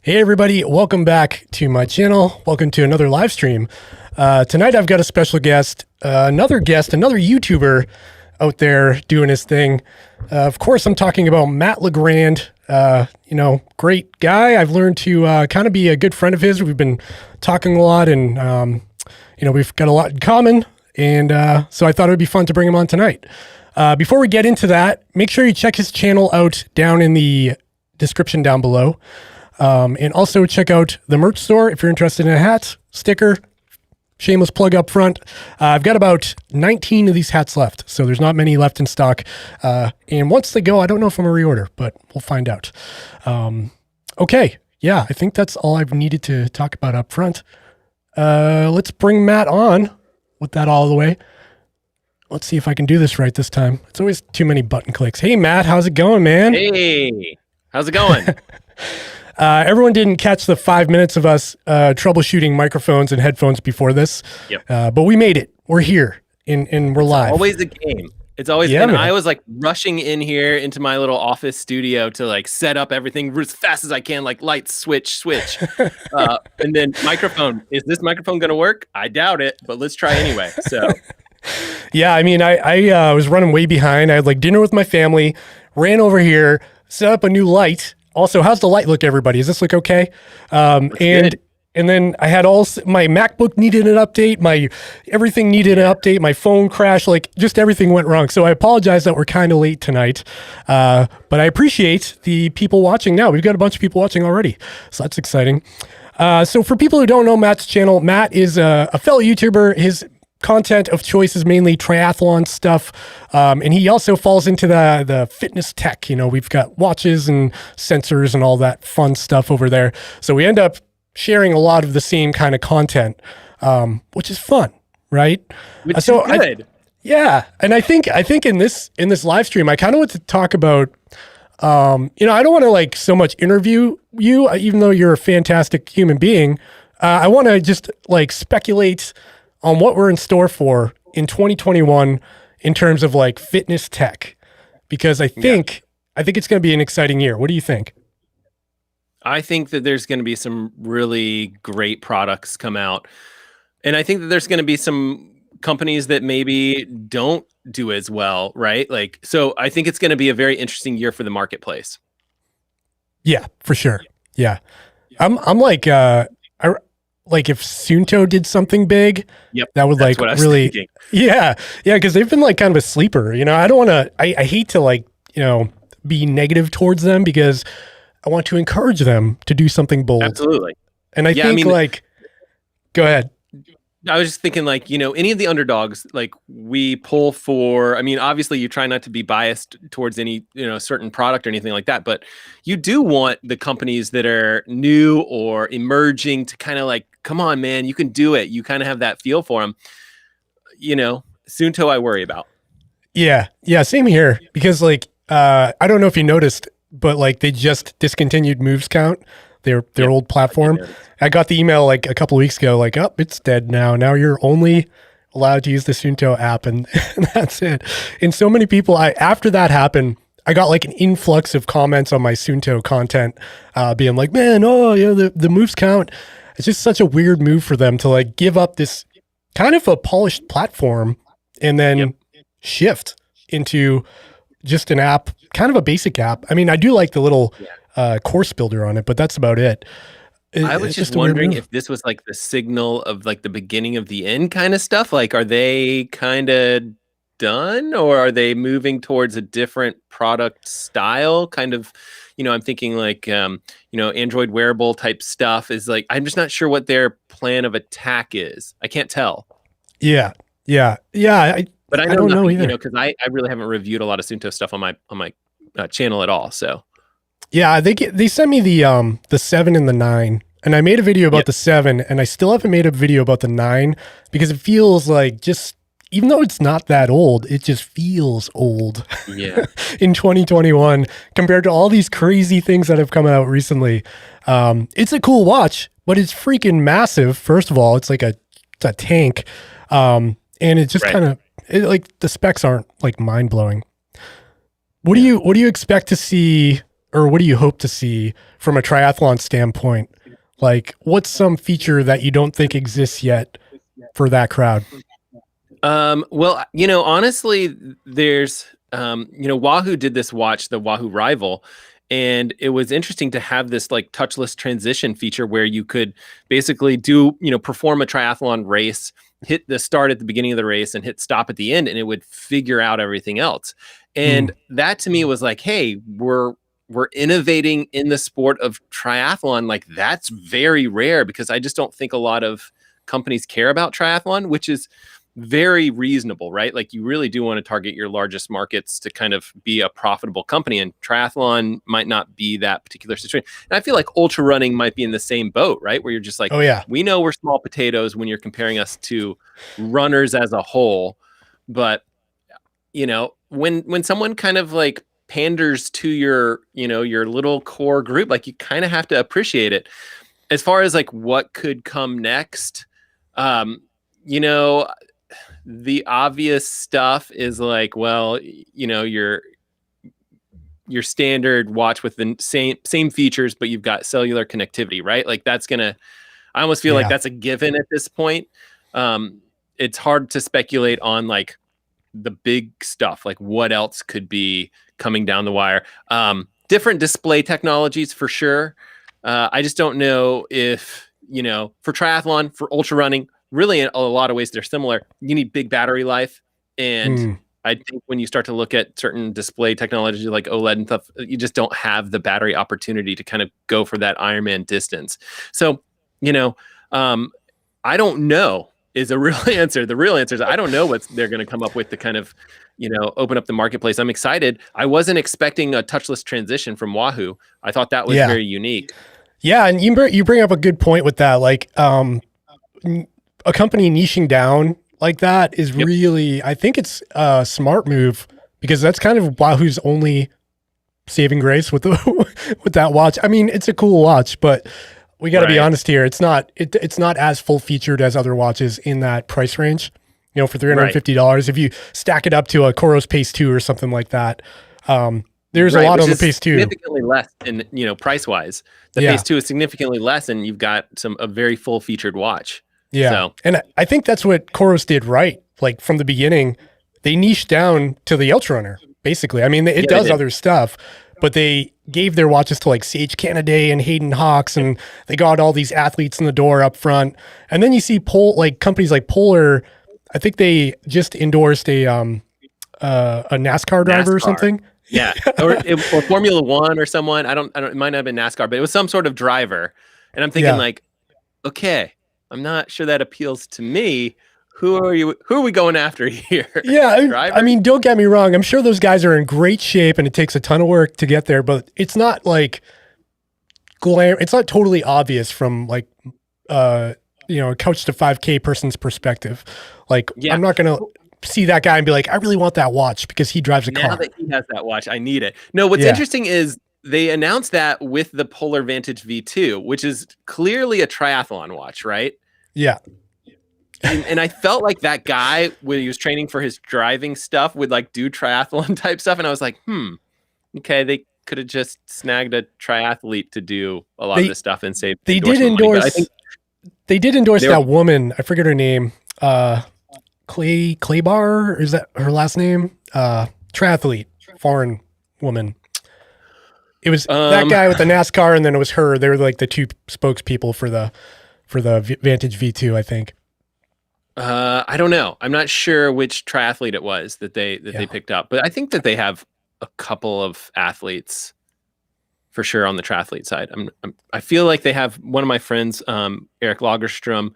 Hey everybody, welcome back to my channel. Welcome to another live stream. Tonight I've got a special guest, another YouTuber out there doing his thing. Of course, I'm talking about Matt LeGrand. Great guy. I've learned to kind of be a good friend of his. We've been talking a lot and, we've got a lot in common. And so I thought it would be fun to bring him on tonight. Before we get into that, make sure you check his channel out down in the description down below. And also check out the merch store if you're interested in a hat, sticker, shameless plug up front. I've got about 19 of these hats left, so there's not many left in stock. And once they go, I don't know if I'm going to reorder, but we'll find out. Okay, yeah, I think that's all I've needed to talk about up front. Let's bring Matt on with that all the way. Let's see if I can do this right this time. It's always too many button clicks. Hey, Matt, how's it going, man? Hey, how's it going? Everyone didn't catch the 5 minutes of us troubleshooting microphones and headphones before this. Yep. But we made it. We're here and we're live. Always a game. It's always, and I was like rushing in here into my little office studio to like set up everything as fast as I can, like lights, switch. And then microphone. Is this microphone going to work? I doubt it, but let's try anyway. So. Yeah, I mean, I was running way behind. I had like dinner with my family, ran over here, set up a new light. Also, how's the light look, everybody? Does this look okay? And then I had my MacBook needed an update. Everything needed an update. My phone crashed. Like just everything went wrong. So I apologize that we're kind of late tonight. But I appreciate the people watching now. We've got a bunch of people watching already. So that's exciting. So for people who don't know Matt's channel, Matt is a fellow YouTuber. His content of choice is mainly triathlon stuff. And he also falls into the fitness tech. We've got watches and sensors and all that fun stuff over there. So we end up sharing a lot of the same kind of content, which is fun, right? Which is good. And I think in this live stream, I kind of want to talk about, I don't want to like so much interview you, even though you're a fantastic human being. I want to just like speculate on what we're in store for in 2021 in terms of like fitness tech, because I think it's going to be an exciting year. What do you think? I think that there's going to be some really great products come out. And I think that there's going to be some companies that maybe don't do as well, right? Like, so I think it's going to be a very interesting year for the marketplace. Yeah, for sure. Yeah. I'm like, like if Sunto did something big, that would like really, thinking. Yeah. Cause they've been like kind of a sleeper, I don't want to, I hate to like, be negative towards them because I want to encourage them to do something bold. Absolutely. And I think go ahead. I was just thinking like, any of the underdogs, like we pull for, I mean, obviously you try not to be biased towards any, certain product or anything like that, but you do want the companies that are new or emerging to kind of like, come on, man, you can do it. You kind of have that feel for them. Sunto I worry about. Yeah, same here. Because like, I don't know if you noticed, but like they just discontinued Moves Count, their old platform. I got the email like a couple of weeks ago, like, oh, it's dead now. Now you're only allowed to use the Sunto app and that's it. And so many people, after that happened, I got like an influx of comments on my Sunto content being like, man, the Moves Count. It's just such a weird move for them to like give up this kind of a polished platform and then shift into just an app, kind of a basic app. I mean, I do like the little course builder on it, but that's about it. I was just wondering if this was like the signal of like the beginning of the end kind of stuff. Like, are they kind of done or are they moving towards a different product style? Kind of, I'm thinking like, Android wearable type stuff is like, I'm just not sure what their plan of attack is. I can't tell. Yeah. But I don't know either, because I really haven't reviewed a lot of Sunto stuff on my channel at all. So. Yeah, they sent me the 7 and the 9, and I made a video about the 7, and I still haven't made a video about the 9 because it feels like just, even though it's not that old, it just feels old. Yeah. In 2021 compared to all these crazy things that have come out recently. It's a cool watch, but it's freaking massive. First of all, it's like a tank, and it just kind of like the specs aren't like mind blowing. What do you expect to see? or what do you hope to see from a triathlon standpoint? Like, what's some feature that you don't think exists yet for that crowd? Well, honestly, there's, Wahoo did this watch, the Wahoo Rival, and it was interesting to have this like touchless transition feature where you could basically perform a triathlon race, hit the start at the beginning of the race and hit stop at the end, and it would figure out everything else. And that to me was like, hey, we're innovating in the sport of triathlon. Like, that's very rare, because I just don't think a lot of companies care about triathlon, which is very reasonable, right? Like, you really do want to target your largest markets to kind of be a profitable company, and triathlon might not be that particular situation. And I feel like ultra running might be in the same boat, right? Where you're just like, Oh yeah, we know we're small potatoes when you're comparing us to runners as a whole. But when someone kind of like panders to your little core group, like, you kind of have to appreciate it. As far as like what could come next, the obvious stuff is like, well, your standard watch with the same features, but you've got cellular connectivity, right? Like, I almost feel like that's a given at this point. It's hard to speculate on like the big stuff, like what else could be coming down the wire. Different display technologies for sure. I just don't know if, for triathlon, for ultra running, really in a lot of ways they're similar. You need big battery life. And I think when you start to look at certain display technology like OLED and stuff, you just don't have the battery opportunity to kind of go for that Ironman distance. So, I don't know is a real answer. The real answer is I don't know what they're going to come up with to kind of, open up the marketplace. I'm excited. I wasn't expecting a touchless transition from Wahoo. I thought that was very unique. Yeah, and you bring up a good point with that. Like, a company niching down like that is really, I think it's a smart move, because that's kind of Wahoo's only saving grace with with that watch. I mean, it's a cool watch, but we got to be honest here. It's not as full featured as other watches in that price range. For $350, if you stack it up to a Coros Pace 2 or something like that, there's a lot on the Pace 2. Significantly less in, price wise. The Pace 2 is significantly less, and you've got a very full featured watch. Yeah. So. And I think that's what Coros did right. Like, from the beginning, they niched down to the Ultra Runner, basically. I mean, it does other stuff, but they gave their watches to like Sage Canaday and Hayden Hawks, and they got all these athletes in the door up front. And then you see companies like Polar. I think they just endorsed a NASCAR driver or something. Yeah, or Formula One or someone. I don't. It might not have been NASCAR, but it was some sort of driver. And I'm thinking like, okay, I'm not sure that appeals to me. Who are we going after here? Yeah, I mean, don't get me wrong. I'm sure those guys are in great shape, and it takes a ton of work to get there. But it's not like it's not totally obvious from like a couch to 5K person's perspective. Like, I'm not gonna see that guy and be like, I really want that watch because he drives a car. Now that he has that watch, I need it. No, what's interesting is they announced that with the Polar Vantage V2, which is clearly a triathlon watch, right? Yeah. And I felt like that guy, when he was training for his driving stuff, would like do triathlon type stuff. And I was like, okay, they could have just snagged a triathlete to do a lot of this stuff and save. They did endorse that woman. I forget her name. Claybar, is that her last name? Triathlete, foreign woman. It was that guy with the NASCAR, and then it was her. They were like the two spokespeople for the Vantage V2, I think. I don't know. I'm not sure which triathlete it was that they picked up, but I think that they have a couple of athletes for sure on the triathlete side. I feel like they have one of my friends, Eric Lagerstrom.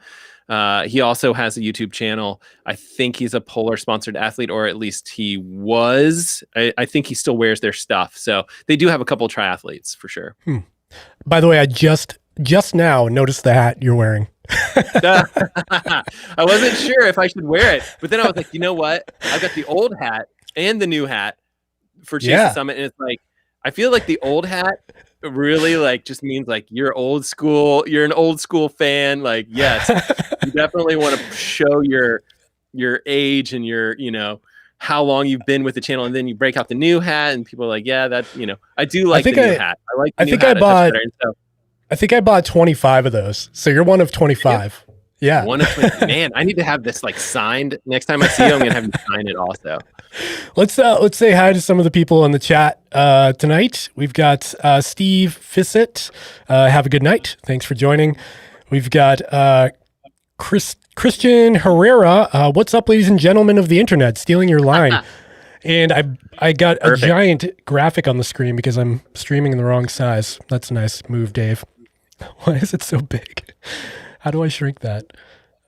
He also has a YouTube channel. I think he's a Polar sponsored athlete, or at least he was. I think he still wears their stuff. So they do have a couple of triathletes for sure. By the way, I just now noticed the hat you're wearing. I wasn't sure if I should wear it, but then I was like, you know what? I've got the old hat and the new hat for Chase the Summit, and it's like, I feel like the old hat really like just means like you're old school. You're an old school fan. Like, yes, you definitely want to show your age and your how long you've been with the channel, and then you break out the new hat, and people are like, yeah, that, I do like the new hat. I like the new hat. I think I bought 25 of those. So you're one of 25. Yeah. One of 20. Man, I need to have this like signed. Next time I see you, I'm gonna have you sign it also. Let's say hi to some of the people in the chat tonight. We've got Steve Fissett. Have a good night. Thanks for joining. We've got Christian Herrera. What's up, ladies and gentlemen of the internet? Stealing your line. And I got Perfect. A giant graphic on the screen because I'm streaming in the wrong size. That's a nice move, Dave. Why is it so big? How do I shrink that?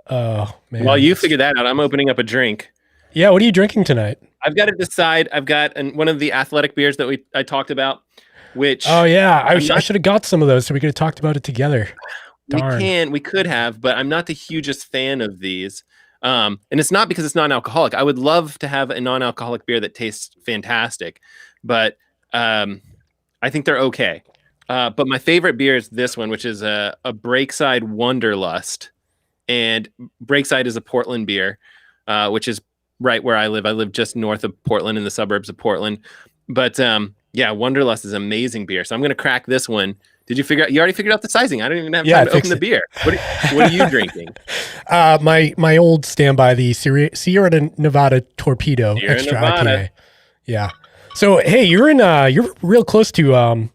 Oh, man. While you figure that out, I'm opening up a drink. Yeah, what are you drinking tonight? I've got to decide. I've got one of the athletic beers that I talked about, which... Oh, yeah. I should have got some of those so we could have talked about it together. Darn. We could have, but I'm not the hugest fan of these. And it's not because it's non-alcoholic. I would love to have a non-alcoholic beer that tastes fantastic, but I think they're okay. But my favorite beer is this one, which is a Breakside Wonderlust. And Breakside is a Portland beer, which is right where I live. I live just north of Portland in the suburbs of Portland. But yeah, Wonderlust is amazing beer. So I'm going to crack this one. Did you already figured out the sizing? I don't even have time to open the beer. What are you drinking? My old standby, the Sierra Nevada Torpedo Extra IPA. Yeah. So, hey, you're real close to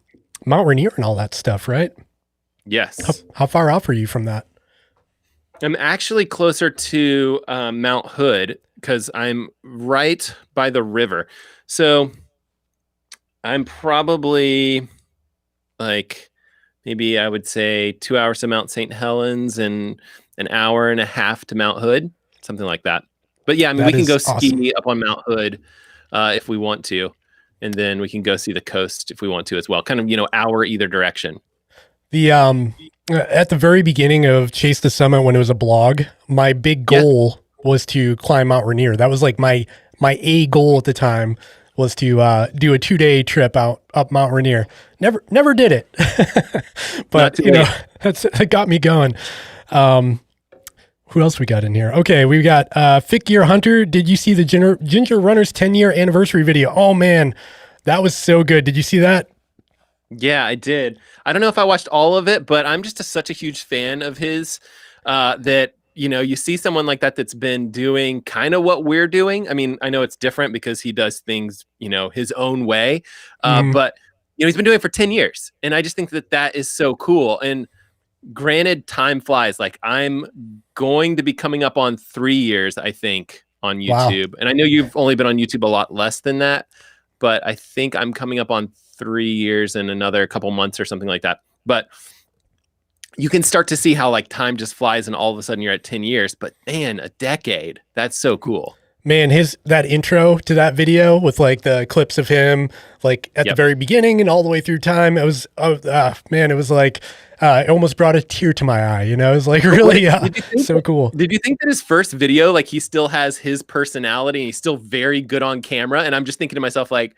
Mount Rainier and all that stuff, right? Yes. How far off are you from that? I'm actually closer to Mount Hood because I'm right by the river. So I'm probably like maybe I would say 2 hours to Mount St. Helens and an hour and a half to Mount Hood, something like that. But yeah, I mean, we can go ski up on Mount Hood if we want to. And then we can go see the coast if we want to as well. Kind of, hour either direction. The at the very beginning of Chase the Summit, when it was a blog, my big goal was to climb Mount Rainier. That was like my A goal at the time was to do a 2-day trip up Mount Rainier. Never did it, but that got me going. Who else we got in here? Okay, we got Fit Gear Hunter. Did you see the Ginger Runner's 10-year anniversary video? Oh man, that was so good. Did you see that? Yeah, I did. I don't know if I watched all of it, but I'm just such a huge fan of his that, you see someone like that that's been doing kind of what we're doing. I mean, I know it's different because he does things, his own way. But, he's been doing it for 10 years. And I just think that is so cool. And granted, time flies. Like I'm going to be coming up on 3 years, I think, on YouTube. Wow. And I know you've only been on YouTube a lot less than that, but I think I'm coming up on 3 years and another couple months or something like that. But you can start to see how like time just flies and all of a sudden you're at 10 years, but man, a decade. That's so cool. Man, that intro to that video with like the clips of him, like at the very beginning and all the way through time, it was, man, it was like, it almost brought a tear to my eye. It was like really so cool. Did you think that his first video, like he still has his personality and he's still very good on camera? And I'm just thinking to myself, like,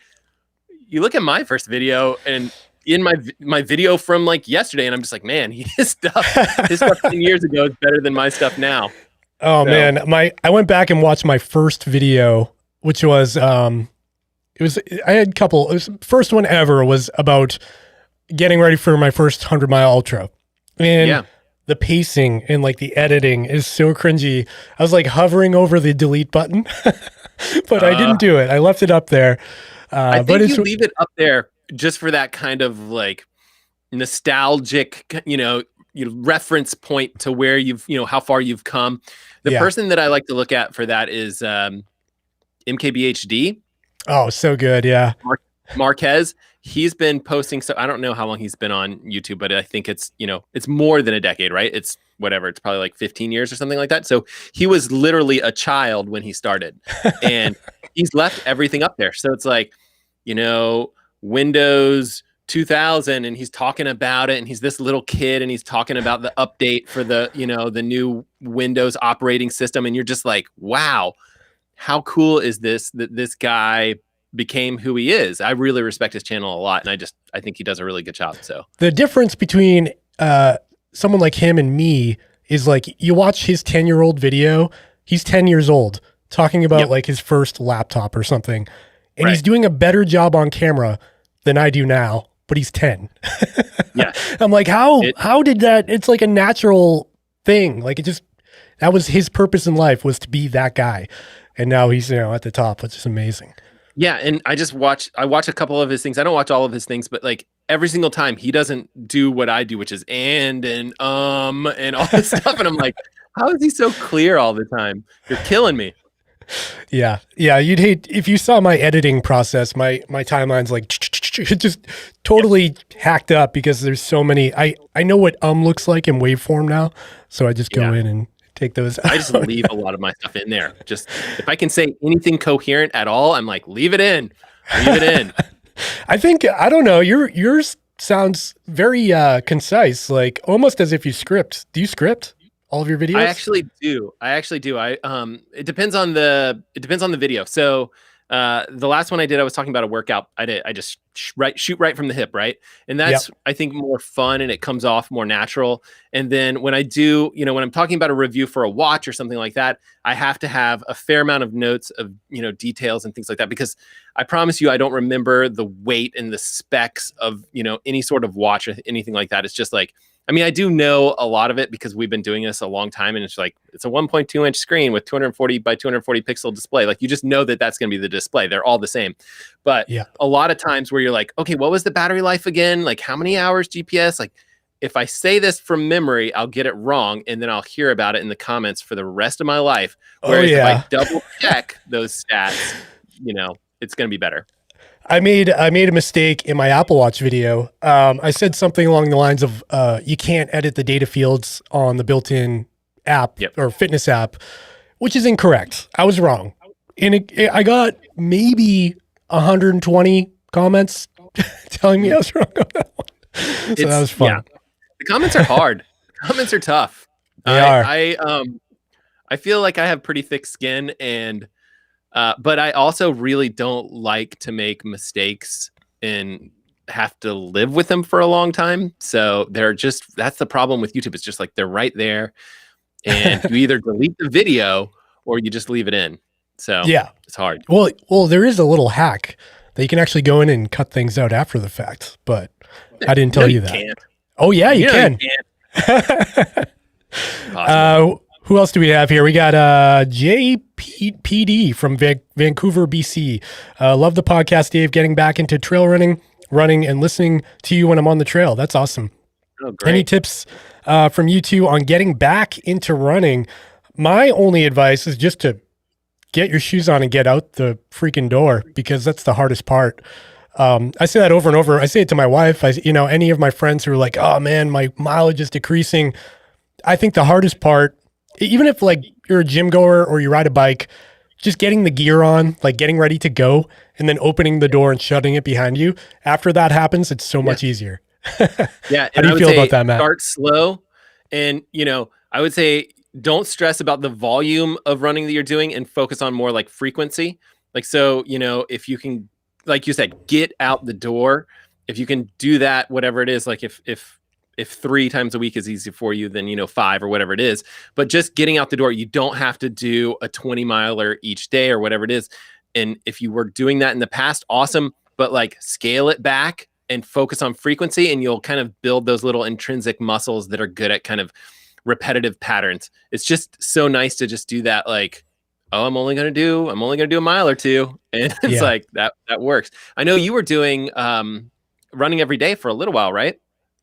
you look at my first video and in my video from like yesterday, and I'm just like, man, his stuff 10 years ago is better than my stuff now. Oh man, I went back and watched my first video, which was I had a couple. It was first one ever was about getting ready for my first 100-mile ultra, and the pacing and like the editing is so cringy. I was like hovering over the delete button, but I didn't do it. I left it up there. I think you leave it up there just for that kind of like nostalgic, reference point to where you've, how far you've come. The person that I like to look at for that is MKBHD. Oh, so good. Yeah. Marquez. He's been posting. So I don't know how long he's been on YouTube, but I think it's, it's more than a decade, right? It's whatever. It's probably like 15 years or something like that. So he was literally a child when he started and he's left everything up there. So it's like, Windows 2000 and he's talking about it and he's this little kid and he's talking about the update for the, the new Windows operating system. And you're just like, wow, how cool is this, that this guy became who he is? I really respect his channel a lot. And I think he does a really good job. So the difference between someone like him and me is like, you watch his 10-year-old video, he's 10 years old. talking about like his first laptop or something. And he's Right. doing a better job on camera than I do now, but he's 10. Yeah. I'm like, how did that? It's like a natural thing. Like that was his purpose in life, was to be that guy. And now he's, at the top, which is amazing. Yeah, and I watch a couple of his things. I don't watch all of his things, but like every single time he doesn't do what I do, which is and all this stuff. And I'm like, how is he so clear all the time? You're killing me. Yeah. Yeah. You'd hate if you saw my editing process, my timeline's like just totally hacked up because there's so many. I know what looks like in waveform now. So I just go in and take those out. I just leave a lot of my stuff in there. Just if I can say anything coherent at all, I'm like, leave it in. Leave it in. I think, I don't know, yours sounds very concise, like almost as if you script. Do you script all of your videos? I actually do. It depends on the video. So the last one I did, I was talking about a workout. I just shoot right from the hip, right? And that's I think more fun and it comes off more natural. And then when I do, when I'm talking about a review for a watch or something like that, I have to have a fair amount of notes of, details and things like that, because I promise you, I don't remember the weight and the specs of, any sort of watch or anything like that. It's just like, I do know a lot of it because we've been doing this a long time, and it's like, it's a 1.2 inch screen with 240 by 240 pixel display. Like, you just know that that's going to be the display. They're all the same. But a lot of times where you're like, okay, what was the battery life again? Like, how many hours GPS? Like, if I say this from memory, I'll get it wrong. And then I'll hear about it in the comments for the rest of my life. Whereas if I double check those stats, it's going to be better. I made a mistake in my Apple Watch video. I said something along the lines of, you can't edit the data fields on the built-in app or fitness app, which is incorrect. I was wrong. And I got maybe 120 comments telling me I was wrong on that one. So that was fun. Yeah. The comments are hard. The comments are tough. They are. I feel like I have pretty thick skin, and but I also really don't like to make mistakes and have to live with them for a long time. So that's the problem with YouTube. It's just like, they're right there, and you either delete the video or you just leave it in. So it's hard. Well, there is a little hack that you can actually go in and cut things out after the fact, but I didn't tell you that. Can't. Oh yeah, you can. Who else do we have here? We got JPD from Vancouver, BC. Love the podcast, Dave. Getting back into trail running, and listening to you when I'm on the trail. That's awesome. Oh, great. Any tips from you two on getting back into running? My only advice is just to get your shoes on and get out the freaking door, because that's the hardest part. I say that over and over. I say it to my wife. Any of my friends who are like, oh man, my mileage is decreasing. I think the hardest part, even if like you're a gym goer or you ride a bike, just getting the gear on, like getting ready to go, and then opening the door and shutting it behind you. After that happens, it's so much easier. Yeah. How do you feel about that, Matt? Start slow. And, I would say, don't stress about the volume of running that you're doing and focus on more like frequency. Like, so, if you can, like you said, get out the door, if you can do that, whatever it is, like if 3 times a week is easy for you, then, 5 or whatever it is, but just getting out the door, you don't have to do a 20 miler each day or whatever it is. And if you were doing that in the past, awesome, but like scale it back and focus on frequency, and you'll kind of build those little intrinsic muscles that are good at kind of repetitive patterns. It's just so nice to just do that. Like, oh, I'm only going to do a mile or two. And it's like, that works. I know you were doing, running every day for a little while, right?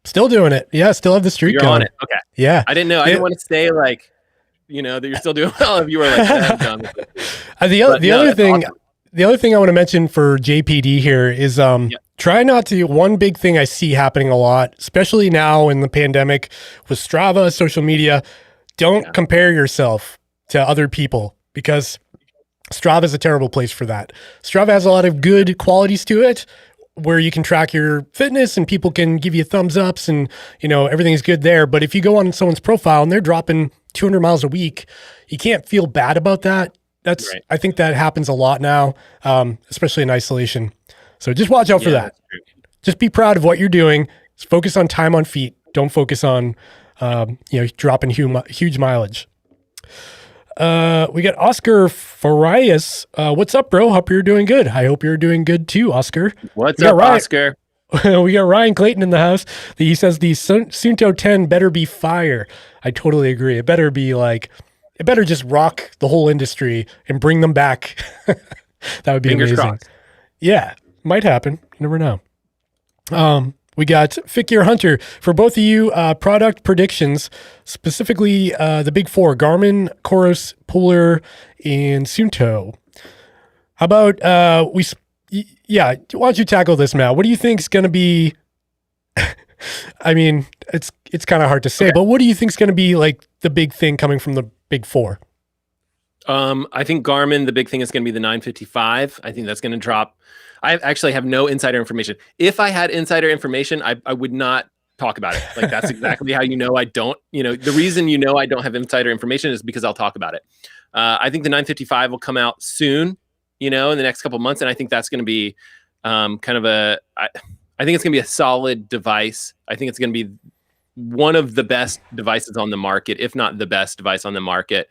Still doing it. Yeah. Still have the streak You're going. on it. Okay. Yeah. I didn't know. I didn't want to say like, that you're still doing well if you were like, I'm done with it. The other thing I want to mention for JPD here is, try not to, one big thing I see happening a lot, especially now in the pandemic with Strava, social media, don't compare yourself to other people, because Strava is a terrible place for that. Strava has a lot of good qualities to it, where you can track your fitness and people can give you thumbs ups and, everything's good there. But if you go on someone's profile and they're dropping 200 miles a week, you can't feel bad about that. I think that happens a lot now, especially in isolation. So just watch out for that. Just be proud of what you're doing. Just focus on time on feet. Don't focus on, dropping huge mileage. we got Oscar Farias. What's up, bro? Hope you're doing good. I hope you're doing good too, Oscar. What's up, Oscar? We got Ryan Clayton in the house. He says the Sunto 10 better be fire. I totally agree. It better just rock the whole industry and bring them back. That would be Fingers amazing. Crossed. Yeah, might happen. You never know. We got Fikir Hunter for both of you. Product predictions, specifically the big four: Garmin, Coros, Polar, and Sunto. How about yeah, why don't you tackle this, Matt? What do you think is going to be? I mean, it's kind of hard to say, okay, but what do you think is going to be like the big thing coming from the big four? I think Garmin, the big thing is going to be the 955. I think that's going to drop. I actually have no insider information. If I had insider information, I would not talk about it. Like, that's exactly how I don't. The reason I don't have insider information is because I'll talk about it. I think the 955 will come out soon, in the next couple of months, and I think that's going to be I think it's going to be a solid device. I think it's going to be one of the best devices on the market, if not the best device on the market.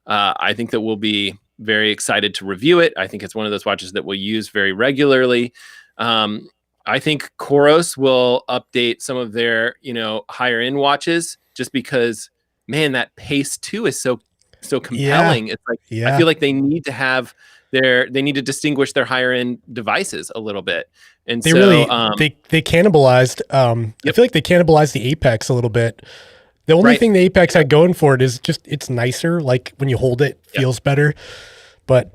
I think that we'll be very excited to review it. I think it's one of those watches that we'll use very regularly. I think Coros will update some of their, higher end watches, just because, man, that Pace 2 is so compelling. Yeah. It's like, I feel like they need to distinguish their higher end devices a little bit. And they they cannibalized. I feel like they cannibalized the Apex a little bit. The only thing the Apex had going for it is just it's nicer. Like when you hold it, feels better. But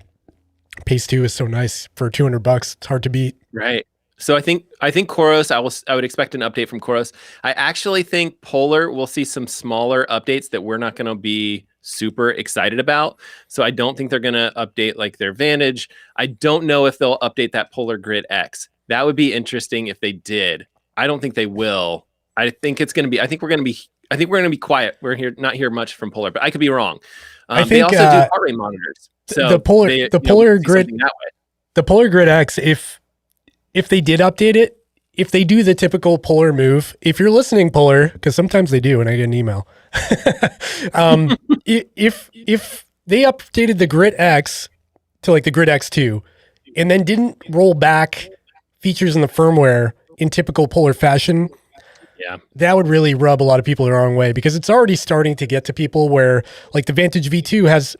Pace 2 is so nice for $200. It's hard to beat. Right. So I think Coros, I would expect an update from Coros. I actually think Polar will see some smaller updates that we're not going to be super excited about. So I don't think they're going to update like their Vantage. I don't know if they'll update that Polar Grid X. That would be interesting if they did. I don't think they will. I think we're going to be quiet. We're not hear much from Polar, but I could be wrong. I think they also do heart rate monitors. So the Polar Grid, the Polar Grid X, if they did update it, if they do the typical Polar move, if you're listening, Polar, because sometimes they do, and I get an email. If they updated the Grid X to like the Grid X2, and then didn't roll back features in the firmware in typical Polar fashion, that would really rub a lot of people the wrong way, because it's already starting to get to people where like the Vantage V2 has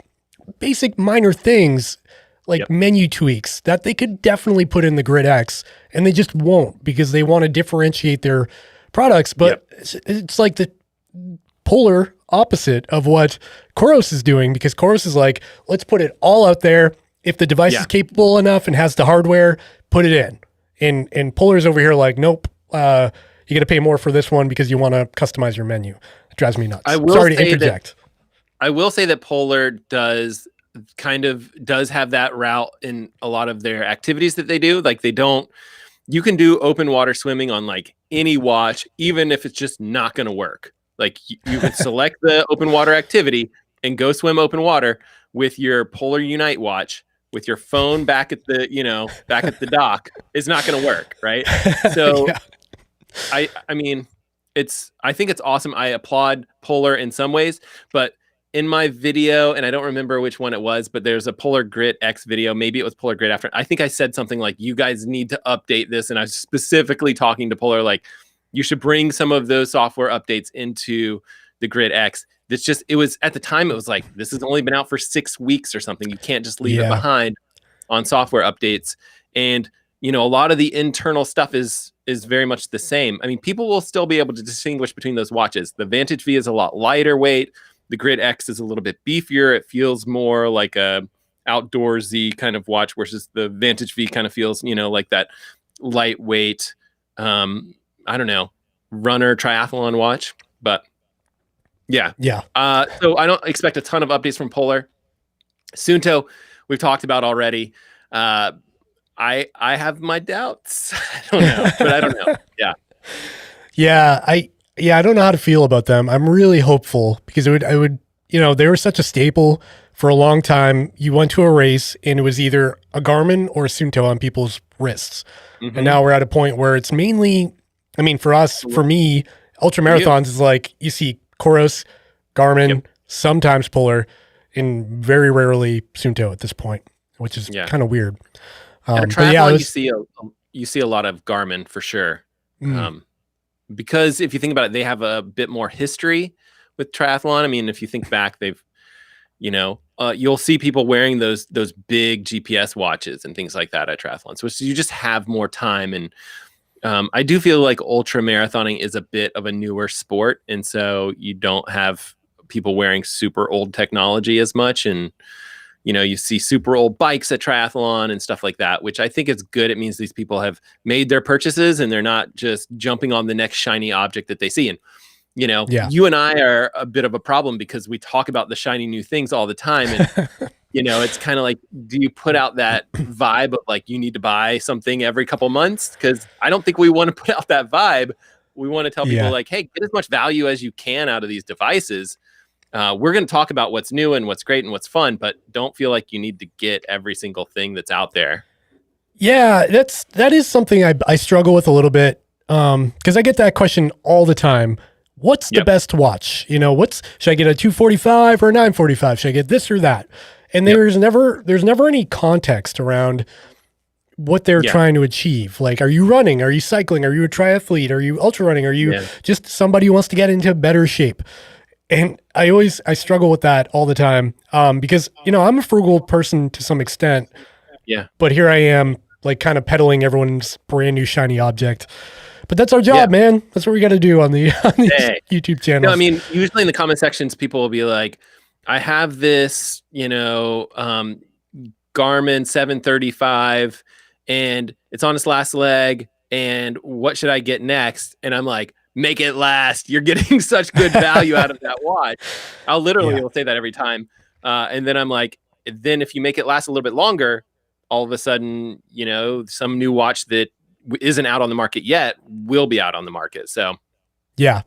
basic minor things like menu tweaks that they could definitely put in the Grid X, and they just won't because they want to differentiate their products. But it's like the polar opposite of what Coros is doing, because Coros is like, let's put it all out there. If the device is capable enough and has the hardware, put it in. And Polar's over here like, nope, you got to pay more for this one because you want to customize your menu. It drives me nuts. Sorry to interject. I will say that Polar does have that route in a lot of their activities that they do. Like you can do open water swimming on like any watch, even if it's just not going to work. Like you could select the open water activity and go swim open water with your Polar Unite watch, with your phone back at the dock. It's not going to work. Right. So I mean, I think it's awesome. I applaud Polar in some ways, but in my video, and I don't remember which one it was, but there's a Polar Grid X video. Maybe it was Polar Grid after. I think I said something like, you guys need to update this. And I was specifically talking to Polar, like, you should bring some of those software updates into the Grid X. It was at the time, it was like, this has only been out for 6 weeks or something. You can't just leave it behind on software updates. And, a lot of the internal stuff is very much the same. I mean, people will still be able to distinguish between those watches. The Vantage V is a lot lighter weight. The Grid X is a little bit beefier. It feels more like a outdoorsy kind of watch, versus the Vantage V kind of feels, like that lightweight, I don't know, runner triathlon watch. But yeah. So I don't expect a ton of updates from Polar. Sunto, we've talked about already. I have my doubts. I don't know, but I don't know. I don't know how to feel about them. I'm really hopeful, because I would, they were such a staple for a long time. You went to a race and it was either a Garmin or a Sunto on people's wrists. Mm-hmm. And now we're at a point where it's mainly, for me, ultra marathons is like, you see Coros, Garmin, sometimes Polar. and very rarely Sunto at this point, which is kind of weird. Triathlon, you see a lot of Garmin for sure. Because if you think about it, they have a bit more history with triathlon. I mean, if you think back, they've, you'll see people wearing those big GPS watches and things like that at triathlons. So you just have more time. And I do feel like ultra marathoning is a bit of a newer sport. And so you don't have people wearing super old technology as much. And, you see super old bikes at triathlon and stuff like that, which I think is good. It means these people have made their purchases and they're not just jumping on the next shiny object that they see. And, you and I are a bit of a problem because we talk about the shiny new things all the time. And, it's kind of like, do you put out that vibe of like, you need to buy something every couple months? Because I don't think we want to put out that vibe. We want to tell people like, hey, get as much value as you can out of these devices. We're going to talk about what's new and what's great and what's fun, but don't feel like you need to get every single thing that's out there. Yeah, that is something I struggle with a little bit. Cause I get that question all the time. What's the best watch? Should I get a 245 or a 945? Should I get this or that? And there's never any context around what they're trying to achieve. Like, are you running? Are you cycling? Are you a triathlete? Are you ultra running? Are you just somebody who wants to get into better shape? And I struggle with that all the time. Because, I'm a frugal person to some extent. Yeah. But here I am, like, kind of peddling everyone's brand new shiny object. But that's our job, man. That's what we got to do on these YouTube channels. No, I mean, usually in the comment sections, people will be like, I have this, Garmin 735 and it's on its last leg. And what should I get next? And I'm like, make it last. You're getting such good value out of that watch. I'll literally will say that every time. And then I'm like, then if you make it last a little bit longer, all of a sudden, some new watch that isn't out on the market yet will be out on the market. So yeah.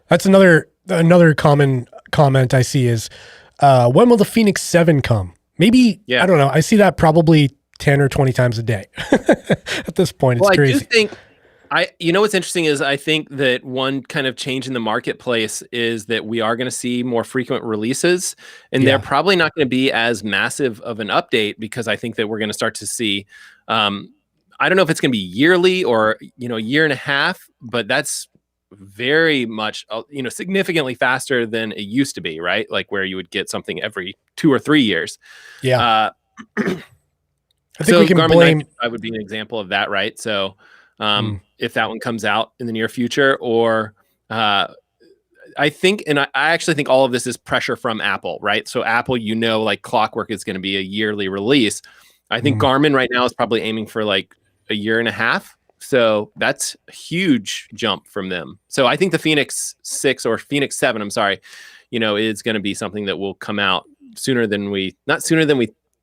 That's another common comment I see is, when will the Phoenix 7 come? Maybe, I don't know. I see that probably 10 or 20 times a day at this point. It's crazy. I do think what's interesting is I think that one kind of change in the marketplace is that we are going to see more frequent releases, and they're probably not going to be as massive of an update because I think that we're going to start to see, I don't know if it's going to be yearly or, a year and a half, but that's very much, significantly faster than it used to be, right? Like where you would get something every 2 or 3 years. Yeah. I think we can Garmin I would be an example of that, right? So if that one comes out in the near future, or I actually think all of this is pressure from Apple, right? So Apple, like clockwork is going to be a yearly release. I think Garmin right now is probably aiming for like a year and a half. So that's a huge jump from them. So I think the Phoenix 6 or Phoenix 7, I'm sorry, is going to be something that will come out not sooner than we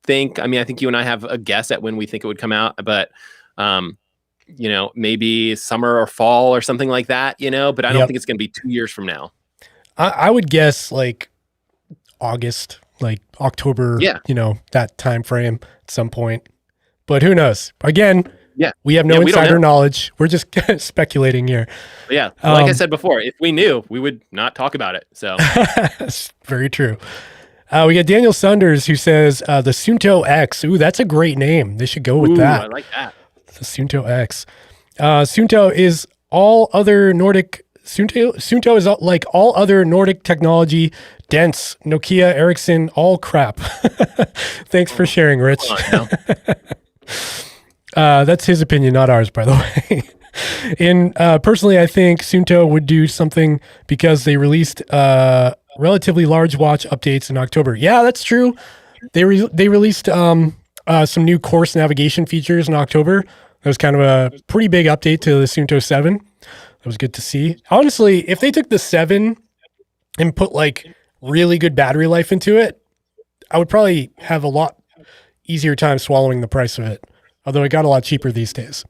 think. I mean, I think you and I have a guess at when we think it would come out, but maybe summer or fall or something like that, but I don't think it's going to be 2 years from now. I would guess like August, like October, that time frame at some point, but who knows? Again, we have no insider knowledge. We're just speculating here. But like I said before, if we knew, we would not talk about it. So that's very true. We got Daniel Sunders who says the Sunto X. Ooh, that's a great name. They should go with that. I like that. The Sunto X. Sunto is all other Nordic. Sunto is like all other Nordic technology. Dense, Nokia, Ericsson, all crap. Thanks for sharing, Rich. That's his opinion, not ours, by the way. And personally, I think Sunto would do something because they released relatively large watch updates in October. Yeah, that's true. They released some new course navigation features in October. That was kind of a pretty big update to the Sunto 7. That was good to see. Honestly, if they took the 7 and put like really good battery life into it, I would probably have a lot easier time swallowing the price of it. Although it got a lot cheaper these days.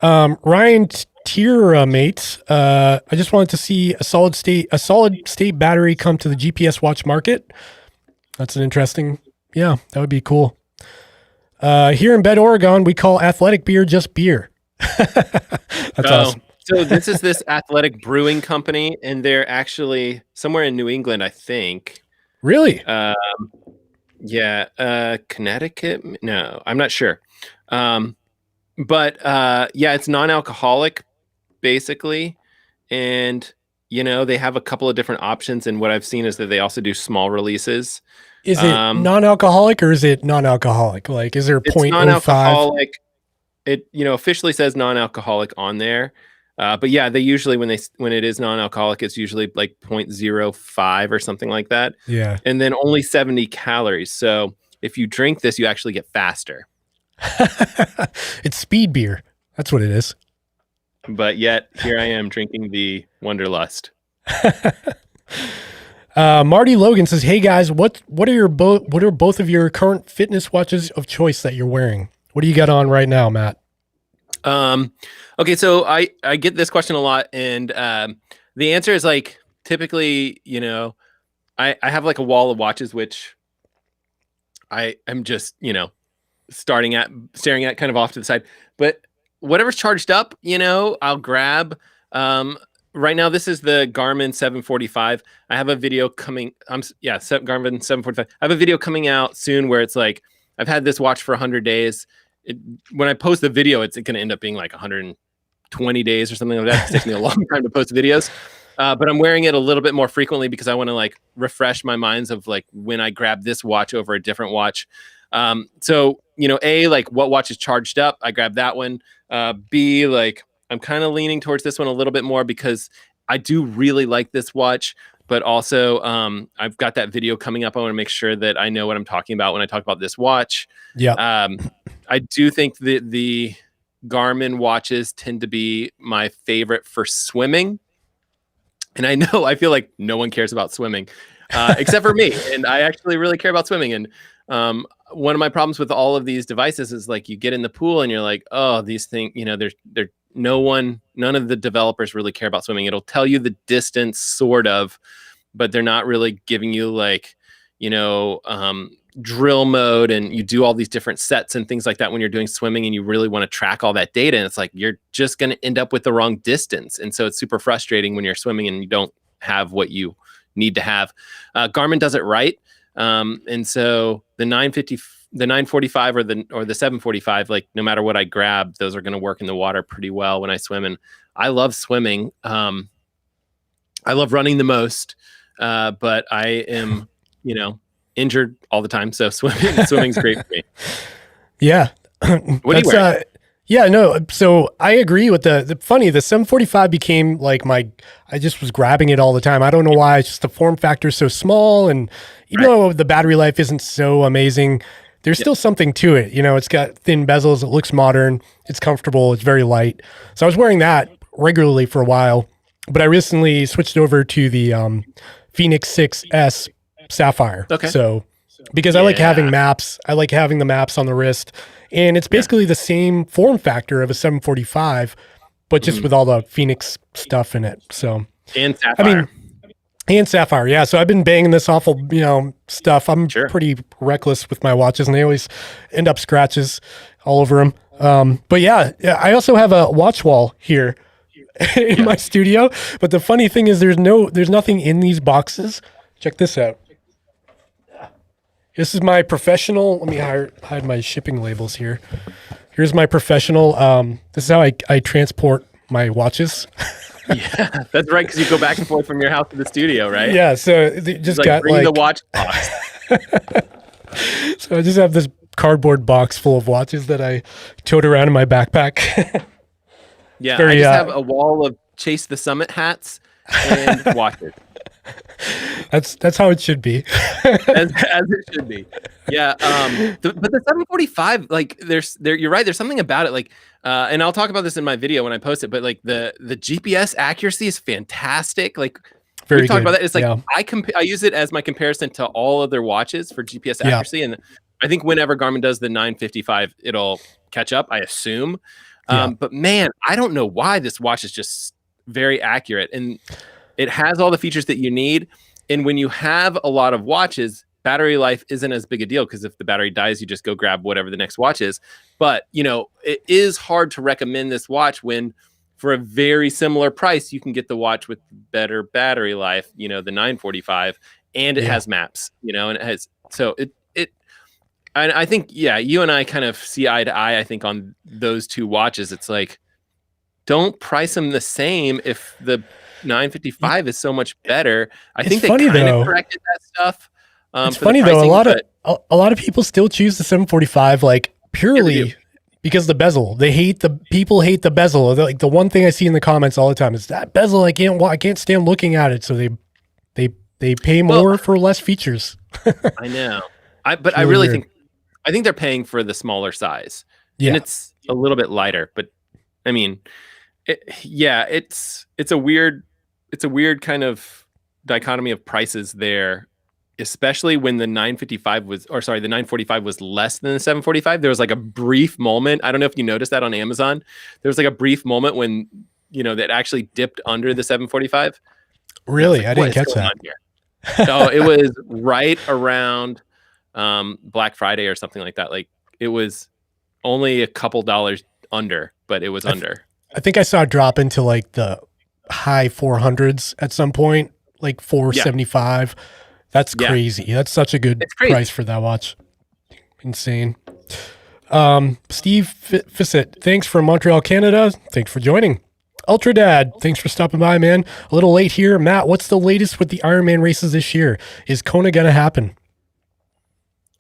Ryan Tiermate, I just wanted to see a solid state battery come to the GPS watch market. That's an interesting, that would be cool. Here in Bend, Oregon, we call athletic beer just beer. That's awesome. So this is this athletic brewing company, and they're actually somewhere in New England, I think. Really? Connecticut? No, I'm not sure. But it's non-alcoholic basically, and they have a couple of different options, and what I've seen is that they also do small releases. Is it non-alcoholic or is it non-alcoholic? Like, is there 0.05? It's non-alcoholic. It officially says non-alcoholic on there. But yeah, they usually when it is non-alcoholic, it's usually like 0.05 or something like that. Yeah. And then only 70 calories. So if you drink this, you actually get faster. It's speed beer. That's what it is. But yet here I am drinking the Wonderlust. Marty Logan says, "Hey guys, what are both of your current fitness watches of choice that you're wearing? What do you got on right now, Matt?" Okay, so I get this question a lot, and the answer is like typically, I have like a wall of watches which I am just staring at kind of off to the side, but whatever's charged up, I'll grab. Right now, this is the Garmin 745. I have a video coming. Garmin 745. I have a video coming out soon where it's like I've had this watch for 100 days. When I post the video, it's going to end up being like 120 days or something like that. It takes me a long time to post videos, but I'm wearing it a little bit more frequently because I want to like refresh my minds of like when I grab this watch over a different watch. So like what watch is charged up, I grab that one. B, like I'm kind of leaning towards this one a little bit more because I do really like this watch, but also I've got that video coming up. I want to make sure that I know what I'm talking about when I talk about this watch. Yeah. I do think that the Garmin watches tend to be my favorite for swimming. And I feel like no one cares about swimming except for me. And I actually really care about swimming. And one of my problems with all of these devices is like you get in the pool and you're like, oh, these things, they're none of the developers really care about swimming. It'll tell you the distance sort of, but they're not really giving you like, drill mode, and you do all these different sets and things like that when you're doing swimming, and you really want to track all that data. And it's like, you're just going to end up with the wrong distance. And so it's super frustrating when you're swimming and you don't have what you need to have. Garmin does it right. And so the 945 or the 745, like no matter what I grab, those are going to work in the water pretty well when I swim. And I love swimming. I love running the most, but I am, injured all the time. So swimming's great for me. Yeah. What do you wear? Yeah, no. So I agree with the 745 became like I just was grabbing it all the time. I don't know why. It's just the form factor is so small. And even though the battery life isn't so amazing, there's still something to it. It's got thin bezels. It looks modern. It's comfortable. It's very light. So I was wearing that regularly for a while, but I recently switched over to the Phoenix 6S Sapphire. Okay. So because I like having maps, I like having the maps on the wrist, and it's basically the same form factor of a 745, but just with all the Phoenix stuff in it. So and Sapphire. And Sapphire, yeah. So I've been banging this awful, stuff. I'm pretty reckless with my watches, and they always end up scratches all over them. But yeah, I also have a watch wall here in my studio. But the funny thing is, there's nothing in these boxes. Check this out. This is my professional. Let me hide my shipping labels here. Here's my professional. This is how I transport my watches. Yeah, that's right. Because you go back and forth from your house to the studio, right? Yeah. So just got bring the watch box. So I just have this cardboard box full of watches that I tote around in my backpack. Yeah, I just have a wall of Chase the Summit hats and watches. That's how it should be. as it should be. Yeah. But the 745, like you're right. There's something about it. Like, and I'll talk about this in my video when I post it, but like the GPS accuracy is fantastic. Like we talked about that. It's like, I use it as my comparison to all other watches for GPS accuracy. And I think whenever Garmin does the 955, it'll catch up, I assume. But man, I don't know why this watch is just very accurate, and it has all the features that you need. And when you have a lot of watches, battery life isn't as big a deal, because if the battery dies, you just go grab whatever the next watch is. But, it is hard to recommend this watch when for a very similar price, you can get the watch with better battery life, the 945, and it has maps, and it has, so I think, you and I kind of see eye to eye, I think, on those two watches. It's like, don't price them the same if the 955 is so much better. I think they kind of corrected that stuff. It's funny though, a lot of people still choose the 745 like purely because the bezel. People hate the bezel. Like the one thing I see in the comments all the time is that bezel. I can't stand looking at it. So they pay more for less features. I know. I really think they're paying for the smaller size. Yeah. And it's a little bit lighter, but I mean, it's a weird kind of dichotomy of prices there, especially when the 945 the 945 was less than the 745. There was like a brief moment. I don't know if you noticed that on Amazon. There was like a brief moment when, that actually dipped under the 745. Really? I didn't catch that. So it was right around Black Friday or something like that. Like it was only a couple dollars under, but it was under. I think I saw it drop into like the high 400s at some point, like 475. Yeah. That's crazy. That's such a good price for that watch. Insane. Steve Fissett, thanks from Montreal, Canada. Thanks for joining. Ultra Dad, thanks for stopping by, man. A little late here. Matt, what's the latest with the Ironman races this year? Is Kona going to happen?